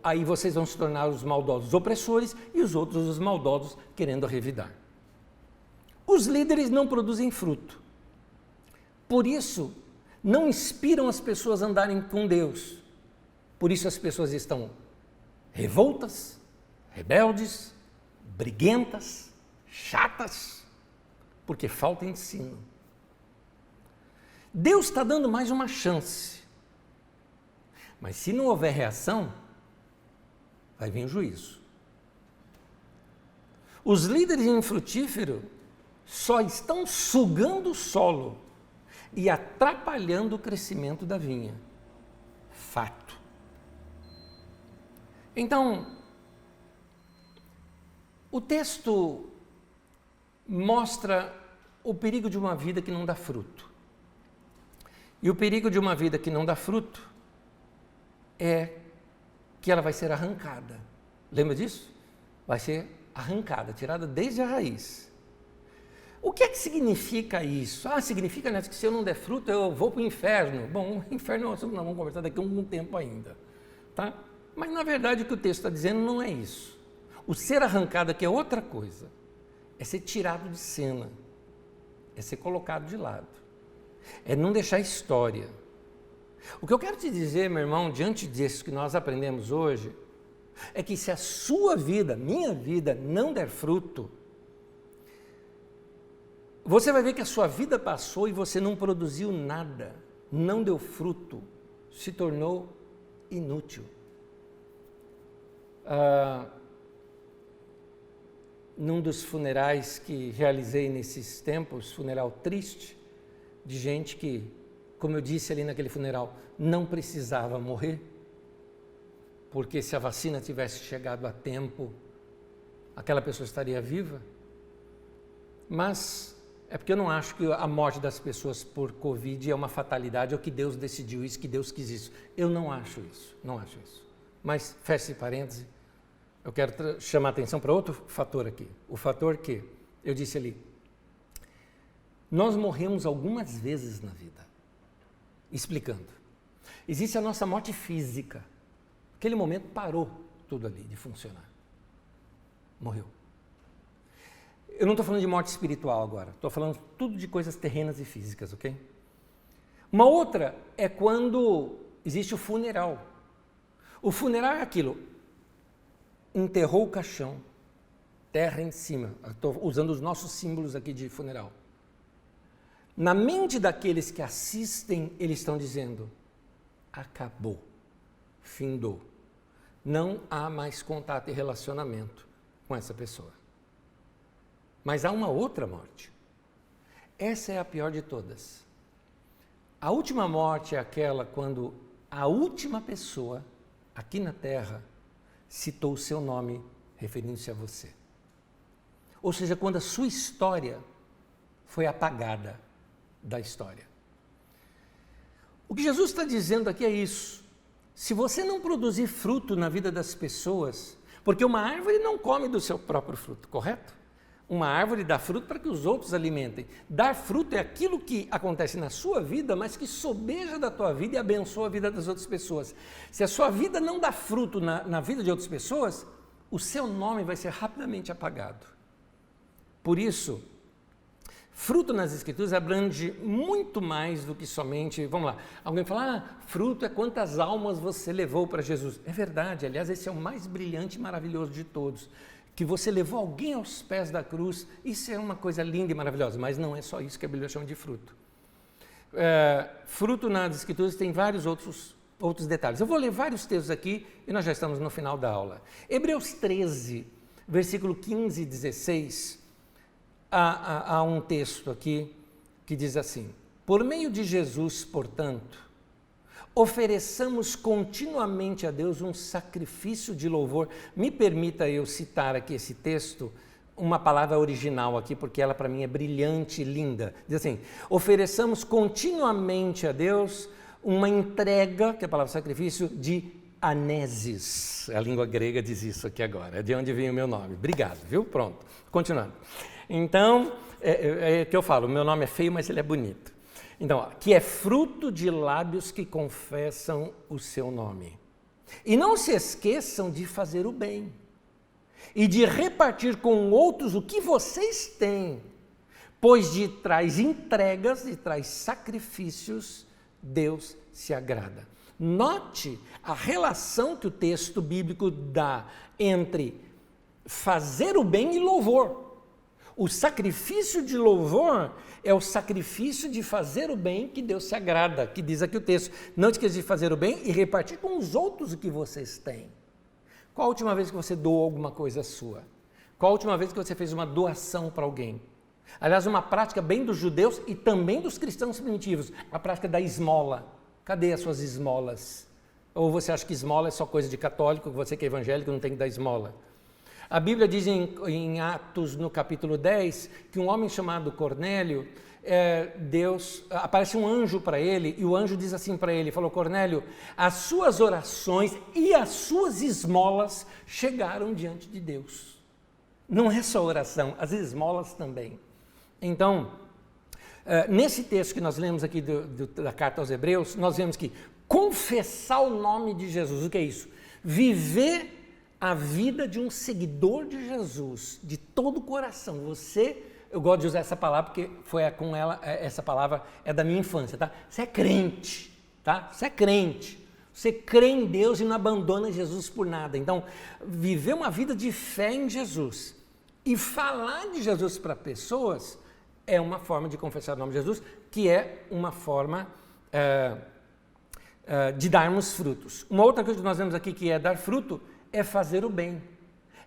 Aí vocês vão se tornar os maldosos opressores e os outros os maldosos querendo revidar. Os líderes não produzem fruto. Por isso, não inspiram as pessoas a andarem com Deus. Por isso as pessoas estão revoltas, rebeldes, briguentas, chatas, porque falta ensino. Deus está dando mais uma chance. Mas se não houver reação, vai vir o juízo. Os líderes infrutíferos só estão sugando o solo e atrapalhando o crescimento da vinha. Fato. Então, o texto mostra o perigo de uma vida que não dá fruto. E o perigo de uma vida que não dá fruto é que ela vai ser arrancada. Lembra disso? Vai ser arrancada, tirada desde a raiz. O que é que significa isso? Significa, né, que se eu não der fruto, eu vou para o inferno. Bom, o inferno é um assunto que nós vamos conversar daqui a algum tempo ainda. Tá? Mas, na verdade, o que o texto está dizendo não é isso. O ser arrancado aqui é outra coisa. É ser tirado de cena. É ser colocado de lado. É não deixar história. O que eu quero te dizer, meu irmão, diante disso que nós aprendemos hoje, é que se a sua vida, minha vida, não der fruto, você vai ver que a sua vida passou e você não produziu nada, não deu fruto, se tornou inútil. Num dos funerais que realizei nesses tempos, funeral triste, de gente que, como eu disse ali naquele funeral, não precisava morrer, porque se a vacina tivesse chegado a tempo, aquela pessoa estaria viva. Mas é porque eu não acho que a morte das pessoas por Covid é uma fatalidade, ou que Deus decidiu isso, que Deus quis isso. Eu não acho isso, não acho isso. Mas, fecha esse parêntese, eu quero chamar a atenção para outro fator aqui. O fator que, eu disse ali, nós morremos algumas vezes na vida. Explicando. Existe a nossa morte física. Aquele momento parou tudo ali de funcionar. Morreu. Eu não estou falando de morte espiritual agora. Estou falando tudo de coisas terrenas e físicas, ok? Uma outra é quando existe o funeral. O funeral é aquilo. Enterrou o caixão. Terra em cima. Estou usando os nossos símbolos aqui de funeral. Na mente daqueles que assistem, eles estão dizendo, acabou, findou. Não há mais contato e relacionamento com essa pessoa. Mas há uma outra morte. Essa é a pior de todas. A última morte é aquela quando a última pessoa, aqui na Terra, citou o seu nome, referindo-se a você. Ou seja, quando a sua história foi apagada da história. O que Jesus está dizendo aqui é isso. Se você não produzir fruto na vida das pessoas, porque uma árvore não come do seu próprio fruto, correto? Uma árvore dá fruto para que os outros alimentem. Dar fruto é aquilo que acontece na sua vida, mas que sobeja da tua vida e abençoa a vida das outras pessoas. Se a sua vida não dá fruto na vida de outras pessoas, o seu nome vai ser rapidamente apagado. Por isso, fruto nas Escrituras abrange muito mais do que somente, vamos lá, alguém fala, fruto é quantas almas você levou para Jesus. É verdade, aliás, esse é o mais brilhante e maravilhoso de todos, que você levou alguém aos pés da cruz, isso é uma coisa linda e maravilhosa, mas não é só isso que a Bíblia chama de fruto. Fruto nas Escrituras tem vários outros detalhes. Eu vou ler vários textos aqui e nós já estamos no final da aula. Hebreus 13, versículo 15 e 16, há um texto aqui que diz assim, por meio de Jesus, portanto, ofereçamos continuamente a Deus um sacrifício de louvor. Me permita eu citar aqui esse texto, uma palavra original aqui, porque ela para mim é brilhante e linda. Diz assim, ofereçamos continuamente a Deus uma entrega, que é a palavra sacrifício, de Anesis. A língua grega diz isso aqui agora, é de onde vem o meu nome. Obrigado, viu? Pronto, continuando. Então, é que eu falo, meu nome é feio, mas ele é bonito. Então, ó, que é fruto de lábios que confessam o seu nome. E não se esqueçam de fazer o bem e de repartir com outros o que vocês têm, pois de trás entregas, de trás sacrifícios, Deus se agrada. Note a relação que o texto bíblico dá entre fazer o bem e louvor. O sacrifício de louvor é o sacrifício de fazer o bem que Deus se agrada, que diz aqui o texto. Não esqueça de fazer o bem e repartir com os outros o que vocês têm. Qual a última vez que você doou alguma coisa sua? Qual a última vez que você fez uma doação para alguém? Aliás, uma prática bem dos judeus e também dos cristãos primitivos, a prática da esmola. Cadê as suas esmolas? Ou você acha que esmola é só coisa de católico, você que é evangélico não tem que dar esmola? A Bíblia diz em Atos, no capítulo 10, que um homem chamado Cornélio, aparece um anjo para ele, e o anjo diz assim para ele, falou, Cornélio, as suas orações e as suas esmolas chegaram diante de Deus. Não é só oração, as esmolas também. Então, nesse texto que nós lemos aqui da carta aos Hebreus, nós vemos que confessar o nome de Jesus, o que é isso? Viver a vida de um seguidor de Jesus, de todo o coração. Eu gosto de usar essa palavra porque com ela, essa palavra é da minha infância, tá? Você é crente, tá? Você é crente. Você crê em Deus e não abandona Jesus por nada. Então, viver uma vida de fé em Jesus e falar de Jesus para pessoas é uma forma de confessar o nome de Jesus, que é uma forma de darmos frutos. Uma outra coisa que nós vemos aqui que é dar fruto é fazer o bem,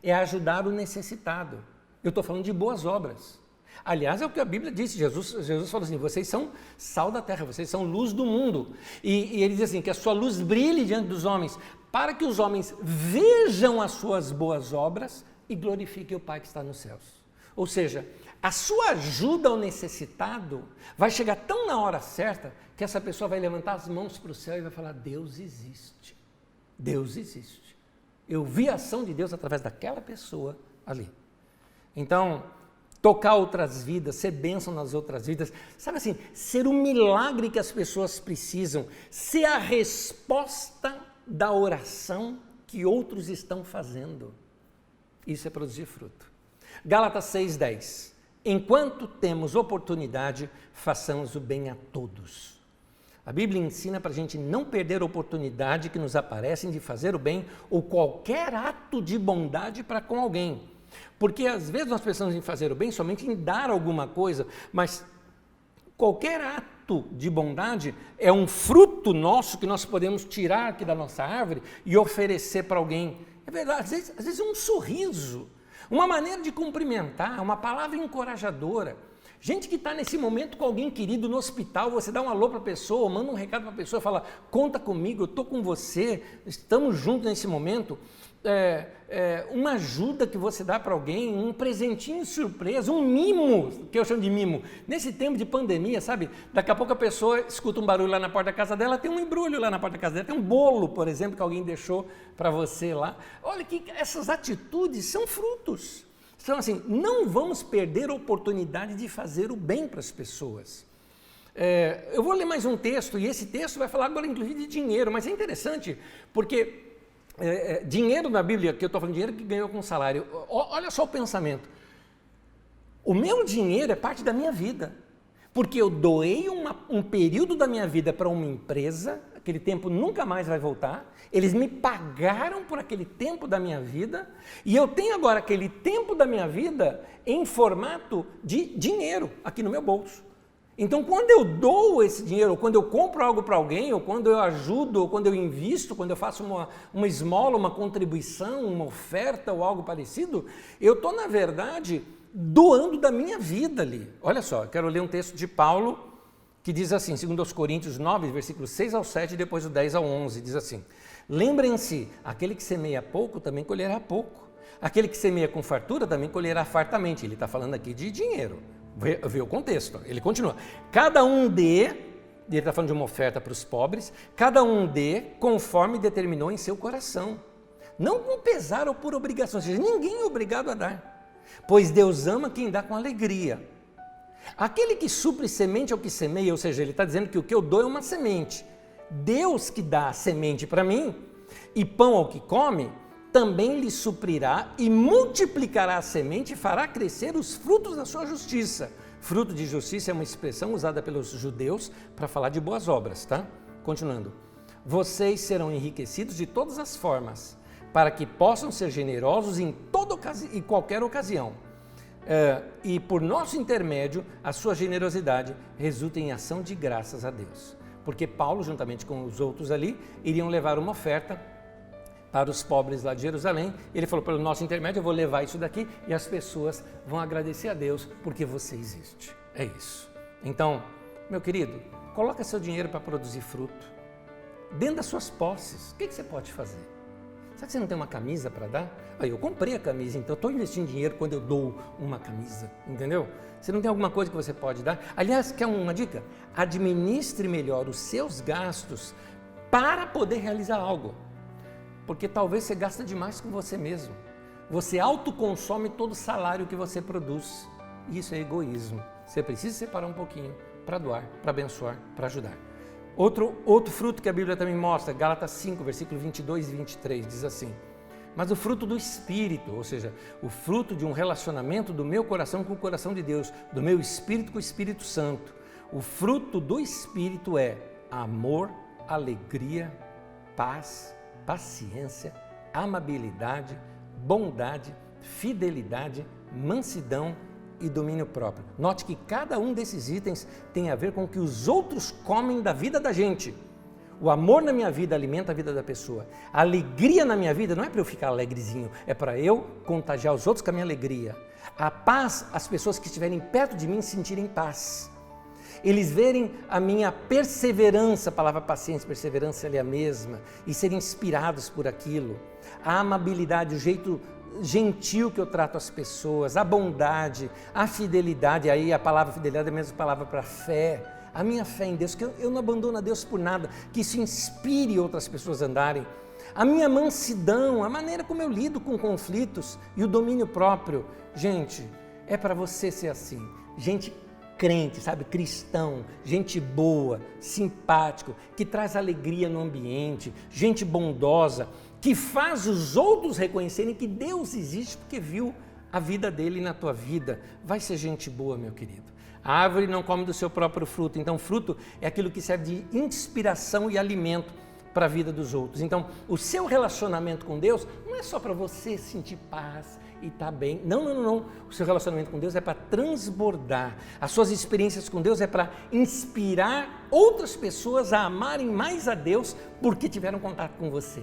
é ajudar o necessitado. Eu estou falando de boas obras. Aliás, é o que a Bíblia disse, Jesus falou assim, vocês são sal da terra, vocês são luz do mundo. E ele diz assim, que a sua luz brilhe diante dos homens, para que os homens vejam as suas boas obras e glorifiquem o Pai que está nos céus. Ou seja, a sua ajuda ao necessitado vai chegar tão na hora certa que essa pessoa vai levantar as mãos para o céu e vai falar, Deus existe, Deus existe. Eu vi a ação de Deus através daquela pessoa ali. Então, tocar outras vidas, ser bênção nas outras vidas, sabe assim, ser o milagre que as pessoas precisam, ser a resposta da oração que outros estão fazendo. Isso é produzir fruto. Gálatas 6:10. Enquanto temos oportunidade, façamos o bem a todos. A Bíblia ensina para a gente não perder a oportunidade que nos aparecem de fazer o bem ou qualquer ato de bondade para com alguém. Porque às vezes nós pensamos em fazer o bem somente em dar alguma coisa, mas qualquer ato de bondade é um fruto nosso que nós podemos tirar aqui da nossa árvore e oferecer para alguém. É verdade, às vezes é um sorriso, uma maneira de cumprimentar, uma palavra encorajadora. Gente que está nesse momento com alguém querido no hospital, você dá um alô para a pessoa, manda um recado para a pessoa, fala, conta comigo, eu estou com você, estamos juntos nesse momento. Uma ajuda que você dá para alguém, um presentinho surpresa, um mimo, que eu chamo de mimo. Nesse tempo de pandemia, sabe, daqui a pouco a pessoa escuta um barulho lá na porta da casa dela, tem um embrulho lá na porta da casa dela, tem um bolo, por exemplo, que alguém deixou para você lá. Olha que essas atitudes são frutos. Então, assim, não vamos perder a oportunidade de fazer o bem para as pessoas. Eu vou ler mais um texto, e esse texto vai falar agora, inclusive, de dinheiro, mas é interessante, porque dinheiro na Bíblia, que eu estou falando, dinheiro que ganhou com salário, olha só o pensamento. O meu dinheiro é parte da minha vida, porque eu doei um período da minha vida para uma empresa, aquele tempo nunca mais vai voltar, eles me pagaram por aquele tempo da minha vida, e eu tenho agora aquele tempo da minha vida em formato de dinheiro aqui no meu bolso. Então, quando eu dou esse dinheiro, ou quando eu compro algo para alguém, ou quando eu ajudo, ou quando eu invisto, quando eu faço uma esmola, uma contribuição, uma oferta ou algo parecido, eu estou, na verdade, doando da minha vida ali. Olha só, eu quero ler um texto de Paulo, que diz assim, segundo aos Coríntios 9, versículos 6 ao 7, e depois do 10 ao 11, diz assim, lembrem-se, aquele que semeia pouco também colherá pouco, aquele que semeia com fartura também colherá fartamente. Ele está falando aqui de dinheiro, vê o contexto, ele continua, cada um dê ele está falando de uma oferta para os pobres, cada um dê conforme determinou em seu coração, não com pesar ou por obrigação, ou seja, ninguém é obrigado a dar, pois Deus ama quem dá com alegria. Aquele que supre semente ao que semeia, ou seja, ele está dizendo que o que eu dou é uma semente, Deus que dá a semente para mim, e pão ao que come, também lhe suprirá e multiplicará a semente e fará crescer os frutos da sua justiça. Fruto de justiça é uma expressão usada pelos judeus para falar de boas obras, tá? Continuando. Vocês serão enriquecidos de todas as formas, para que possam ser generosos em toda e qualquer ocasião. E por nosso intermédio, a sua generosidade resulta em ação de graças a Deus. Porque Paulo, juntamente com os outros ali, iriam levar uma oferta para os pobres lá de Jerusalém. Ele falou, pelo nosso intermédio, eu vou levar isso daqui e as pessoas vão agradecer a Deus porque você existe. É isso. Então, meu querido, coloca seu dinheiro para produzir fruto. Dentro das suas posses, o que você pode fazer? Será que você não tem uma camisa para dar? Eu comprei a camisa, então eu estou investindo dinheiro quando eu dou uma camisa, entendeu? Você não tem alguma coisa que você pode dar? Aliás, quer uma dica? Administre melhor os seus gastos para poder realizar algo. Porque talvez você gasta demais com você mesmo. Você autoconsome todo o salário que você produz. Isso é egoísmo. Você precisa separar um pouquinho para doar, para abençoar, para ajudar. Outro fruto que a Bíblia também mostra, Gálatas 5, versículo 22 e 23, diz assim: mas o fruto do Espírito, ou seja, o fruto de um relacionamento do meu coração com o coração de Deus, do meu Espírito com o Espírito Santo, o fruto do Espírito é amor, alegria, paz, paciência, amabilidade, bondade, fidelidade, mansidão e domínio próprio. Note que cada um desses itens tem a ver com o que os outros comem da vida da gente. O amor na minha vida alimenta a vida da pessoa. A alegria na minha vida não é para eu ficar alegrezinho, é para eu contagiar os outros com a minha alegria. A paz, as pessoas que estiverem perto de mim sentirem paz. Eles verem a minha perseverança, a palavra paciência, perseverança é a mesma, e serem inspirados por aquilo. A amabilidade, o jeito gentil que eu trato as pessoas, a bondade, a fidelidade, aí a palavra fidelidade é a mesma palavra para fé, a minha fé em Deus, que eu não abandono a Deus por nada, que isso inspire outras pessoas a andarem. A minha mansidão, a maneira como eu lido com conflitos e o domínio próprio. Gente, é para você ser assim, gente crente, sabe, cristão, gente boa, simpático, que traz alegria no ambiente, gente bondosa, que faz os outros reconhecerem que Deus existe porque viu a vida dele na tua vida. Vai ser gente boa, meu querido. A árvore não come do seu próprio fruto, então fruto é aquilo que serve de inspiração e alimento para a vida dos outros. Então, o seu relacionamento com Deus não é só para você sentir paz e estar bem. Não. O seu relacionamento com Deus é para transbordar. As suas experiências com Deus é para inspirar outras pessoas a amarem mais a Deus porque tiveram contato com você.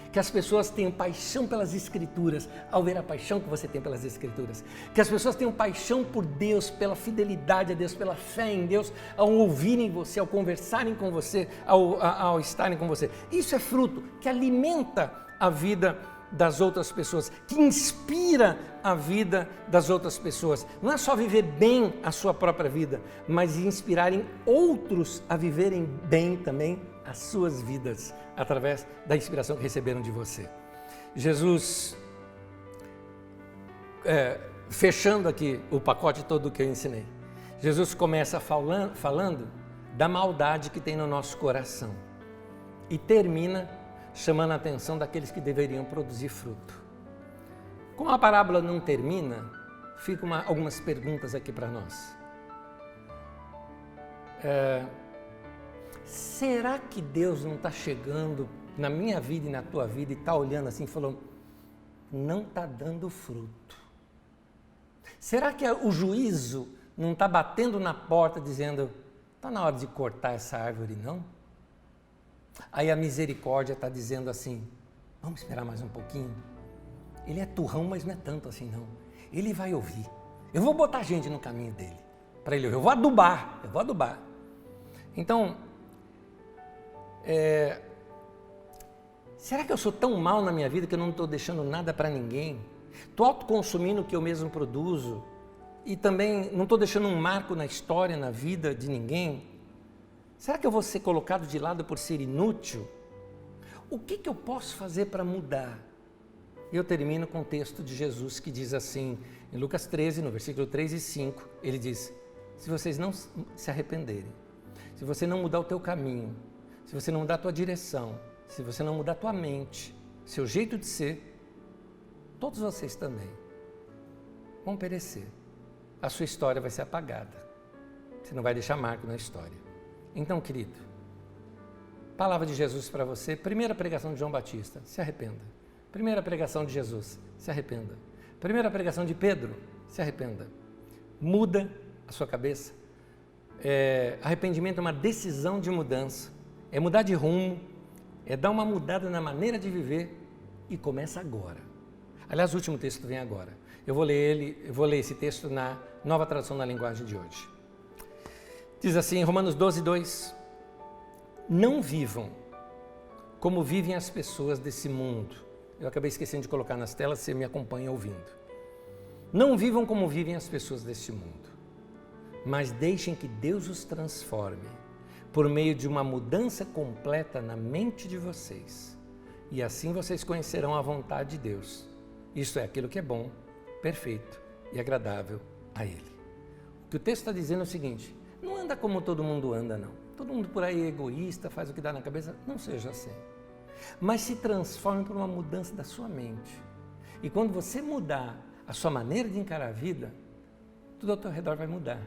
Que as pessoas tenham paixão pelas Escrituras, ao ver a paixão que você tem pelas Escrituras. Que as pessoas tenham paixão por Deus, pela fidelidade a Deus, pela fé em Deus, ao ouvirem você, ao conversarem com você, ao estarem com você. Isso é fruto que alimenta a vida das outras pessoas, que inspira a vida das outras pessoas. Não é só viver bem a sua própria vida, mas inspirarem outros a viverem bem também as suas vidas, através da inspiração que receberam de você. Jesus, fechando aqui o pacote todo que eu ensinei, Jesus começa falando da maldade que tem no nosso coração e termina chamando a atenção daqueles que deveriam produzir fruto. Como a parábola não termina, ficam algumas perguntas aqui para nós. Será que Deus não está chegando na minha vida e na tua vida e está olhando assim e falando, não está dando fruto? Será que o juízo não está batendo na porta dizendo, está na hora de cortar essa árvore, não? Aí a misericórdia está dizendo assim, vamos esperar mais um pouquinho? Ele é turrão, mas não é tanto assim não. Ele vai ouvir. Eu vou botar gente no caminho dele, para ele ouvir. Eu vou adubar. Então, será que eu sou tão mal na minha vida que eu não estou deixando nada para ninguém? Estou autoconsumindo o que eu mesmo produzo e também não estou deixando um marco na história, na vida de ninguém? Será que eu vou ser colocado de lado por ser inútil? O que eu posso fazer para mudar? Eu termino com o texto de Jesus que diz assim, em Lucas 13, no versículo 3 e 5, ele diz, se vocês não se arrependerem, se você não mudar o teu caminho, se você não mudar a tua direção, se você não mudar a tua mente, seu jeito de ser, todos vocês também vão perecer. A sua história vai ser apagada. Você não vai deixar marco na história. Então, querido, palavra de Jesus para você, primeira pregação de João Batista, se arrependa. Primeira pregação de Jesus, se arrependa. Primeira pregação de Pedro, se arrependa. Muda a sua cabeça. Arrependimento é uma decisão de mudança, é mudar de rumo, é dar uma mudada na maneira de viver e começa agora. Aliás, o último texto vem agora. Eu vou ler esse texto na Nova Tradução da Linguagem de hoje. Diz assim, em Romanos 12, 2, não vivam como vivem as pessoas desse mundo. Eu acabei esquecendo de colocar nas telas, você me acompanha ouvindo. Não vivam como vivem as pessoas deste mundo, mas deixem que Deus os transforme por meio de uma mudança completa na mente de vocês. E assim vocês conhecerão a vontade de Deus. Isto é aquilo que é bom, perfeito e agradável a Ele. O que o texto está dizendo é o seguinte, não anda como todo mundo anda, não. Todo mundo por aí é egoísta, faz o que dá na cabeça. Não seja assim. Mas se transforme por uma mudança da sua mente. E quando você mudar a sua maneira de encarar a vida, tudo ao teu redor vai mudar.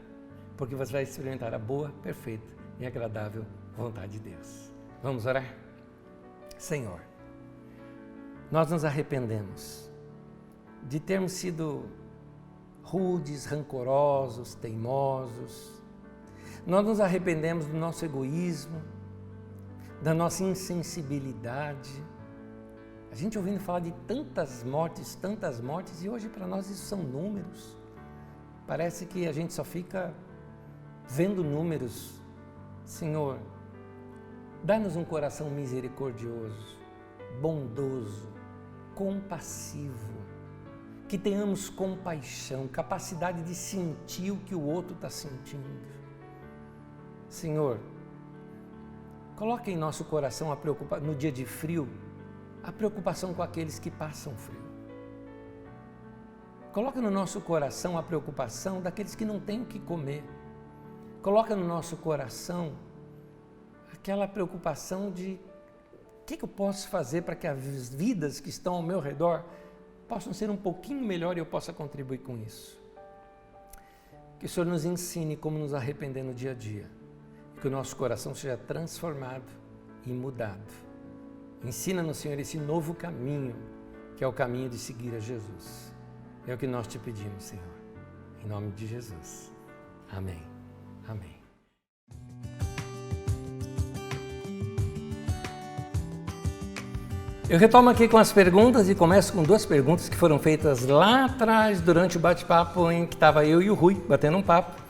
Porque você vai experimentar a boa, perfeita e agradável vontade de Deus. Vamos orar? Senhor, nós nos arrependemos de termos sido rudes, rancorosos, teimosos. Nós nos arrependemos do nosso egoísmo, da nossa insensibilidade. A gente ouvindo falar de tantas mortes, e hoje para nós isso são números. Parece que a gente só fica vendo números. Senhor, dá-nos um coração misericordioso, bondoso, compassivo, que tenhamos compaixão, capacidade de sentir o que o outro está sentindo. Senhor, coloque em nosso coração no dia de frio, a preocupação com aqueles que passam frio. Coloque no nosso coração a preocupação daqueles que não têm o que comer. Coloca no nosso coração aquela preocupação de o que eu posso fazer para que as vidas que estão ao meu redor possam ser um pouquinho melhor e eu possa contribuir com isso. Que o Senhor nos ensine como nos arrepender no dia a dia. Que o nosso coração seja transformado e mudado. Ensina-nos, Senhor, esse novo caminho, que é o caminho de seguir a Jesus. É o que nós te pedimos, Senhor. Em nome de Jesus. Amém. Amém. Eu retomo aqui com as perguntas e começo com duas perguntas que foram feitas lá atrás, durante o bate-papo em que estava eu e o Rui batendo um papo.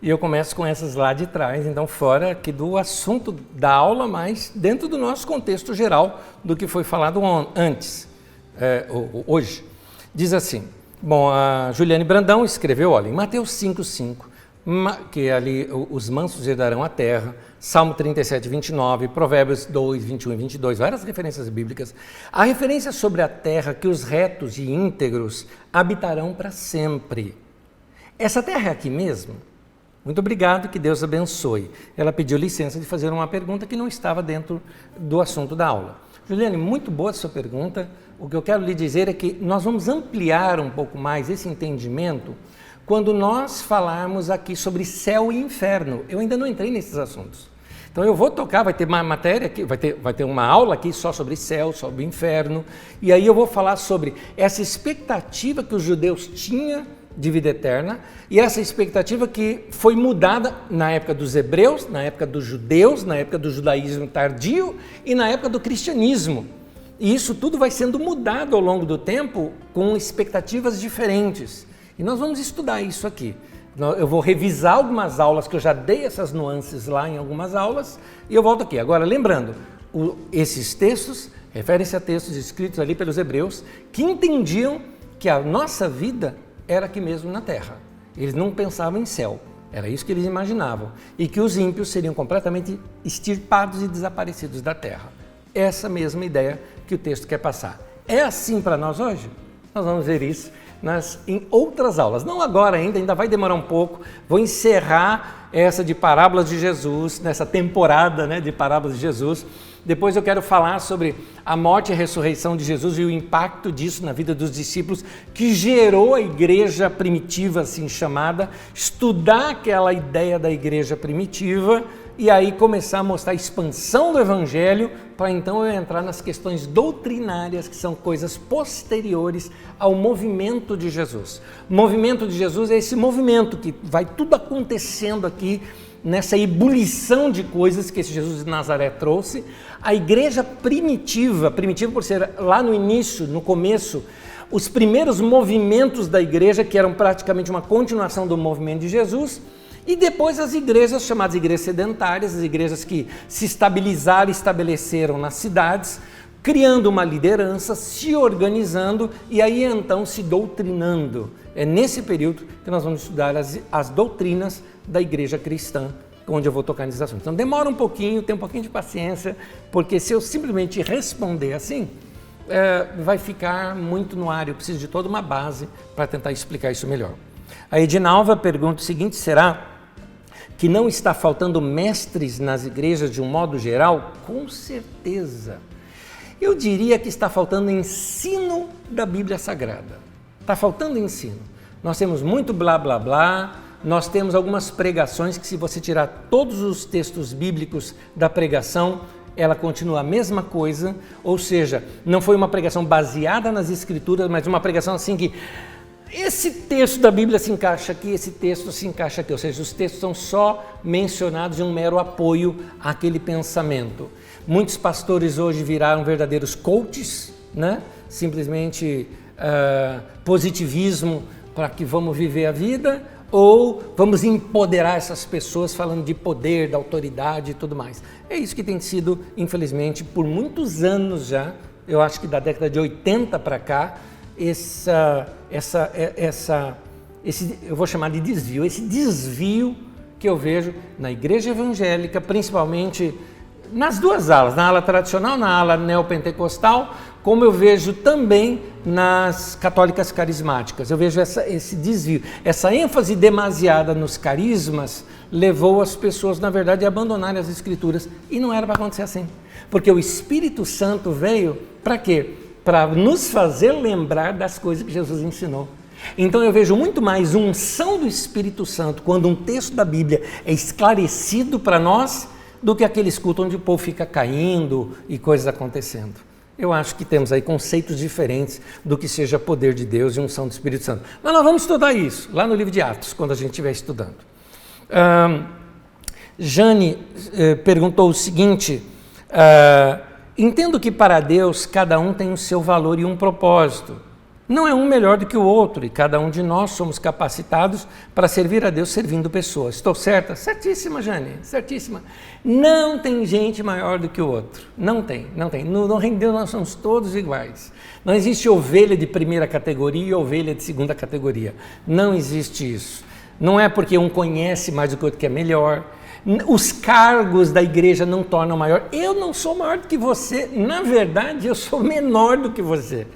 E eu começo com essas lá de trás, então fora aqui do assunto da aula, mas dentro do nosso contexto geral do que foi falado antes, hoje. Diz assim, bom, a Juliane Brandão escreveu, olha, em Mateus 5:5, que ali os mansos herdarão a terra, Salmo 37, 29, Provérbios 2, 21 e 22, várias referências bíblicas. A referência sobre a terra que os retos e íntegros habitarão para sempre. Essa terra é aqui mesmo? Muito obrigado, que Deus abençoe. Ela pediu licença de fazer uma pergunta que não estava dentro do assunto da aula. Juliane, muito boa a sua pergunta. O que eu quero lhe dizer é que nós vamos ampliar um pouco mais esse entendimento quando nós falarmos aqui sobre céu e inferno. Eu ainda não entrei nesses assuntos. Então eu vou tocar, vai ter uma matéria aqui, vai ter uma aula aqui só sobre céu, sobre inferno, e aí eu vou falar sobre essa expectativa que os judeus tinham de vida eterna, e essa expectativa que foi mudada na época dos hebreus, na época dos judeus, na época do judaísmo tardio e na época do cristianismo. E isso tudo vai sendo mudado ao longo do tempo com expectativas diferentes. E nós vamos estudar isso aqui. Eu vou revisar algumas aulas que eu já dei essas nuances lá em algumas aulas e eu volto aqui. Agora, lembrando, esses textos referem-se a textos escritos ali pelos hebreus que entendiam que a nossa vida era aqui mesmo na terra. Eles não pensavam em céu, Era isso que eles imaginavam. E que os ímpios seriam completamente extirpados e desaparecidos da terra. Essa mesma ideia que o texto quer passar. É assim para nós hoje? Nós vamos ver isso em outras aulas. Não agora ainda vai demorar um pouco. Vou encerrar essa de parábolas de Jesus, nessa temporada, né, de parábolas de Jesus. Depois eu quero falar sobre a morte e a ressurreição de Jesus e o impacto disso na vida dos discípulos, que gerou a igreja primitiva, assim chamada, estudar aquela ideia da igreja primitiva e aí começar a mostrar a expansão do evangelho, para então eu entrar nas questões doutrinárias, que são coisas posteriores ao movimento de Jesus. O movimento de Jesus é esse movimento que vai tudo acontecendo aqui, nessa ebulição de coisas que esse Jesus de Nazaré trouxe. A igreja primitiva por ser lá no início, no começo, os primeiros movimentos da igreja, que eram praticamente uma continuação do movimento de Jesus, e depois as igrejas chamadas igrejas sedentárias, as igrejas que se estabilizaram, estabeleceram nas cidades, criando uma liderança, se organizando e aí então se doutrinando. É nesse período que nós vamos estudar as doutrinas da igreja cristã, onde eu vou tocar nesses assuntos. Então demora um pouquinho, tem um pouquinho de paciência, porque se eu simplesmente responder assim, vai ficar muito no ar. Eu preciso de toda uma base para tentar explicar isso melhor. A Edinalva pergunta o seguinte: será que não está faltando mestres nas igrejas de um modo geral? Com certeza. Eu diria que está faltando ensino da Bíblia Sagrada. Está faltando ensino. Nós temos muito blá blá blá, nós temos algumas pregações que, se você tirar todos os textos bíblicos da pregação, ela continua a mesma coisa, ou seja, não foi uma pregação baseada nas Escrituras, mas uma pregação assim que esse texto da Bíblia se encaixa aqui, esse texto se encaixa aqui, ou seja, os textos são só mencionados em um mero apoio àquele pensamento. Muitos pastores hoje viraram verdadeiros coaches, né? Simplesmente positivismo para que vamos viver a vida, ou vamos empoderar essas pessoas falando de poder, da autoridade e tudo mais. É isso que tem sido, infelizmente, por muitos anos já, eu acho que da década de 80 para cá, eu vou chamar de desvio, esse desvio que eu vejo na igreja evangélica, principalmente nas duas alas, na ala tradicional, na ala neopentecostal, como eu vejo também nas católicas carismáticas. Eu vejo esse desvio, essa ênfase demasiada nos carismas levou as pessoas, na verdade, a abandonarem as Escrituras, e não era para acontecer assim, porque o Espírito Santo veio para quê? Para nos fazer lembrar das coisas que Jesus ensinou. Então eu vejo muito mais unção do Espírito Santo quando um texto da Bíblia é esclarecido para nós, do que aquele culto onde o povo fica caindo e coisas acontecendo. Eu acho que temos aí conceitos diferentes do que seja poder de Deus e unção do Espírito Santo. Mas nós vamos estudar isso lá no livro de Atos, quando a gente estiver estudando. Jane perguntou o seguinte: entendo que para Deus cada um tem o seu valor e um propósito. Não é um melhor do que o outro, e cada um de nós somos capacitados para servir a Deus servindo pessoas. Estou certa? Certíssima, Jane, certíssima. Não tem gente maior do que o outro. Não tem. No reino de Deus nós somos todos iguais. Não existe ovelha de primeira categoria e ovelha de segunda categoria. Não existe isso. Não é porque um conhece mais do que o outro que é melhor. Os cargos da igreja não tornam maior. Eu não sou maior do que você. Na verdade, eu sou menor do que você.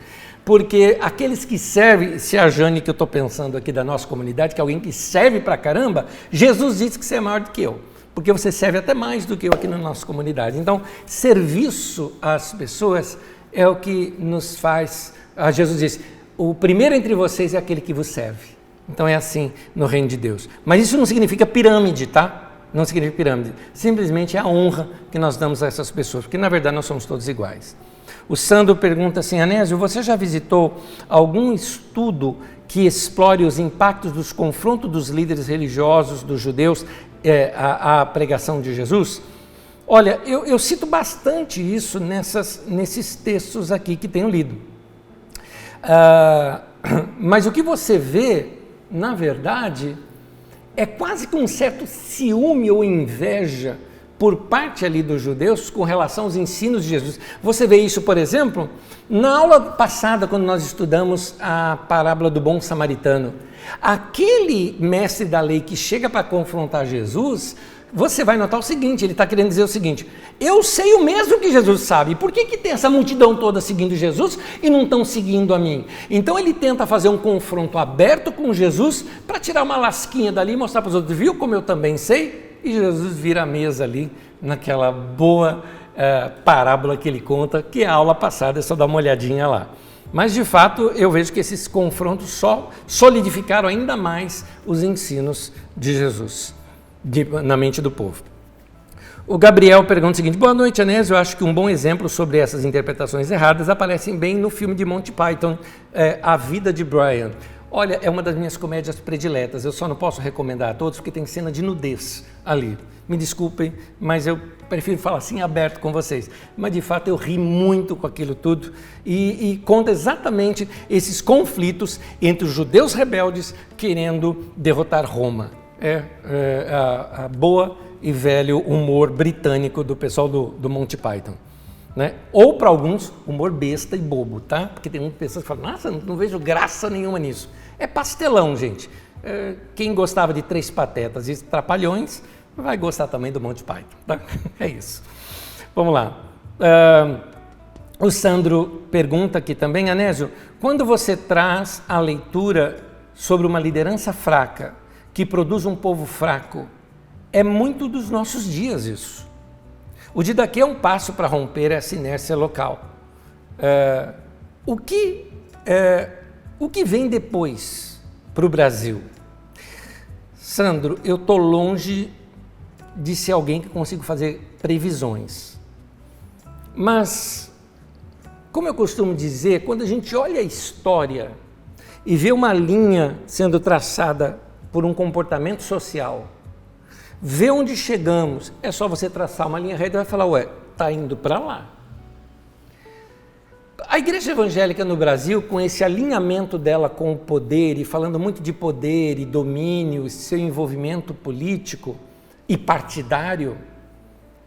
Porque aqueles que servem, se a Jane que eu estou pensando aqui da nossa comunidade, que é alguém que serve pra caramba, Jesus disse que você é maior do que eu, porque você serve até mais do que eu aqui na nossa comunidade. Então, serviço às pessoas é o que nos faz, Jesus disse, o primeiro entre vocês é aquele que vos serve. Então é assim no reino de Deus. Mas isso não significa pirâmide, tá? Não significa pirâmide. Simplesmente é a honra que nós damos a essas pessoas, porque na verdade nós somos todos iguais. O Sandro pergunta assim: Anésio, você já visitou algum estudo que explore os impactos dos confrontos dos líderes religiosos dos judeus à pregação de Jesus? Olha, eu cito bastante isso nesses textos aqui que tenho lido. Mas o que você vê, na verdade, é quase que um certo ciúme ou inveja por parte ali dos judeus com relação aos ensinos de Jesus. Você vê isso, por exemplo, na aula passada, quando nós estudamos a parábola do bom samaritano. Aquele mestre da lei que chega para confrontar Jesus, você vai notar o seguinte, ele está querendo dizer o seguinte: eu sei o mesmo que Jesus sabe, por que tem essa multidão toda seguindo Jesus e não estão seguindo a mim? Então ele tenta fazer um confronto aberto com Jesus para tirar uma lasquinha dali e mostrar para os outros, viu como eu também sei? E Jesus vira a mesa ali, naquela boa parábola que ele conta, que é a aula passada, é só dar uma olhadinha lá. Mas, de fato, eu vejo que esses confrontos só solidificaram ainda mais os ensinos de Jesus na mente do povo. O Gabriel pergunta o seguinte: boa noite, Anésio. Eu acho que um bom exemplo sobre essas interpretações erradas aparecem bem no filme de Monty Python, A Vida de Brian. Olha, é uma das minhas comédias prediletas. Eu só não posso recomendar a todos porque tem cena de nudez ali. Me desculpem, mas eu prefiro falar assim aberto com vocês. Mas de fato eu ri muito com aquilo tudo e conta exatamente esses conflitos entre os judeus rebeldes querendo derrotar Roma. A boa e velho humor britânico do pessoal do Monty Python. Né? Ou para alguns, humor besta e bobo, tá? Porque tem muitas pessoas que falam, nossa, não vejo graça nenhuma nisso. É pastelão, gente. Quem gostava de Três Patetas e Trapalhões vai gostar também do Monty Python, tá? É isso. Vamos lá. O Sandro pergunta aqui também, Anésio, quando você traz a leitura sobre uma liderança fraca, que produz um povo fraco, é muito dos nossos dias isso. O Didaquê é um passo para romper essa inércia local. O que vem depois para o Brasil? Sandro, eu estou longe de ser alguém que consigo fazer previsões. Mas, como eu costumo dizer, quando a gente olha a história e vê uma linha sendo traçada por um comportamento social, vê onde chegamos, é só você traçar uma linha reta e vai falar, ué, está indo para lá. A igreja evangélica no Brasil, com esse alinhamento dela com o poder, e falando muito de poder e domínio, seu envolvimento político e partidário,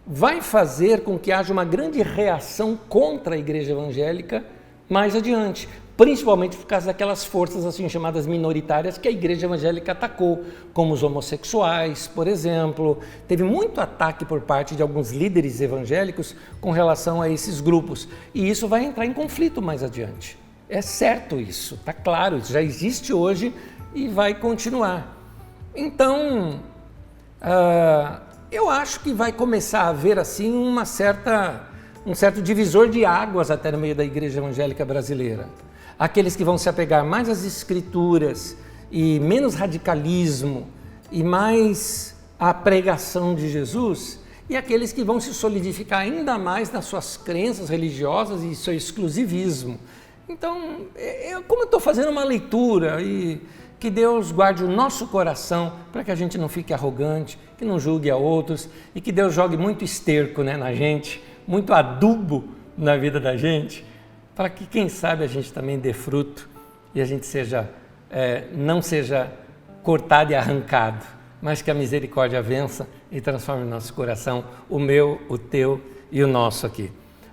vai fazer com que haja uma grande reação contra a igreja evangélica mais adiante, principalmente por causa daquelas forças assim chamadas minoritárias que a igreja evangélica atacou, como os homossexuais, por exemplo. Teve muito ataque por parte de alguns líderes evangélicos com relação a esses grupos, e isso vai entrar em conflito mais adiante. É certo isso, está claro, isso já existe hoje e vai continuar. Então, eu acho que vai começar a haver assim um certo divisor de águas até no meio da igreja evangélica brasileira. Aqueles que vão se apegar mais às escrituras e menos radicalismo e mais à pregação de Jesus, e aqueles que vão se solidificar ainda mais nas suas crenças religiosas e seu exclusivismo. Então, como eu estou fazendo uma leitura, e que Deus guarde o nosso coração para que a gente não fique arrogante, que não julgue a outros, e que Deus jogue muito esterco, né, na gente, muito adubo na vida da gente, para que, quem sabe, a gente também dê fruto e a gente não seja cortado e arrancado, mas que a misericórdia vença e transforme o nosso coração, o meu, o teu e o nosso aqui.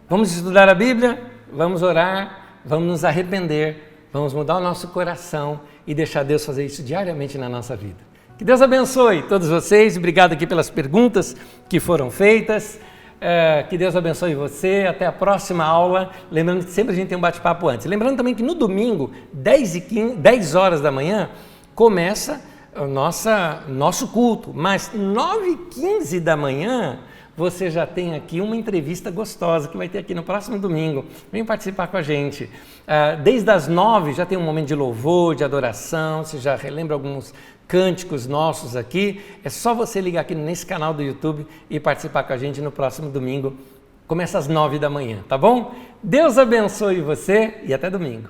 Vamos estudar a Bíblia, vamos orar, vamos nos arrepender, vamos mudar o nosso coração e deixar Deus fazer isso diariamente na nossa vida. Que Deus abençoe todos vocês, obrigado aqui pelas perguntas que foram feitas. Que Deus abençoe você, até a próxima aula, lembrando que sempre a gente tem um bate-papo antes. Lembrando também que no domingo, 10 horas da manhã, começa o nosso culto, mas 9h15 da manhã, você já tem aqui uma entrevista gostosa que vai ter aqui no próximo domingo. Vem participar com a gente. Desde as 9 já tem um momento de louvor, de adoração, você já relembra alguns cânticos nossos aqui. É só você ligar aqui nesse canal do YouTube e participar com a gente no próximo domingo. Começa às 9 da manhã, tá bom? Deus abençoe você e até domingo.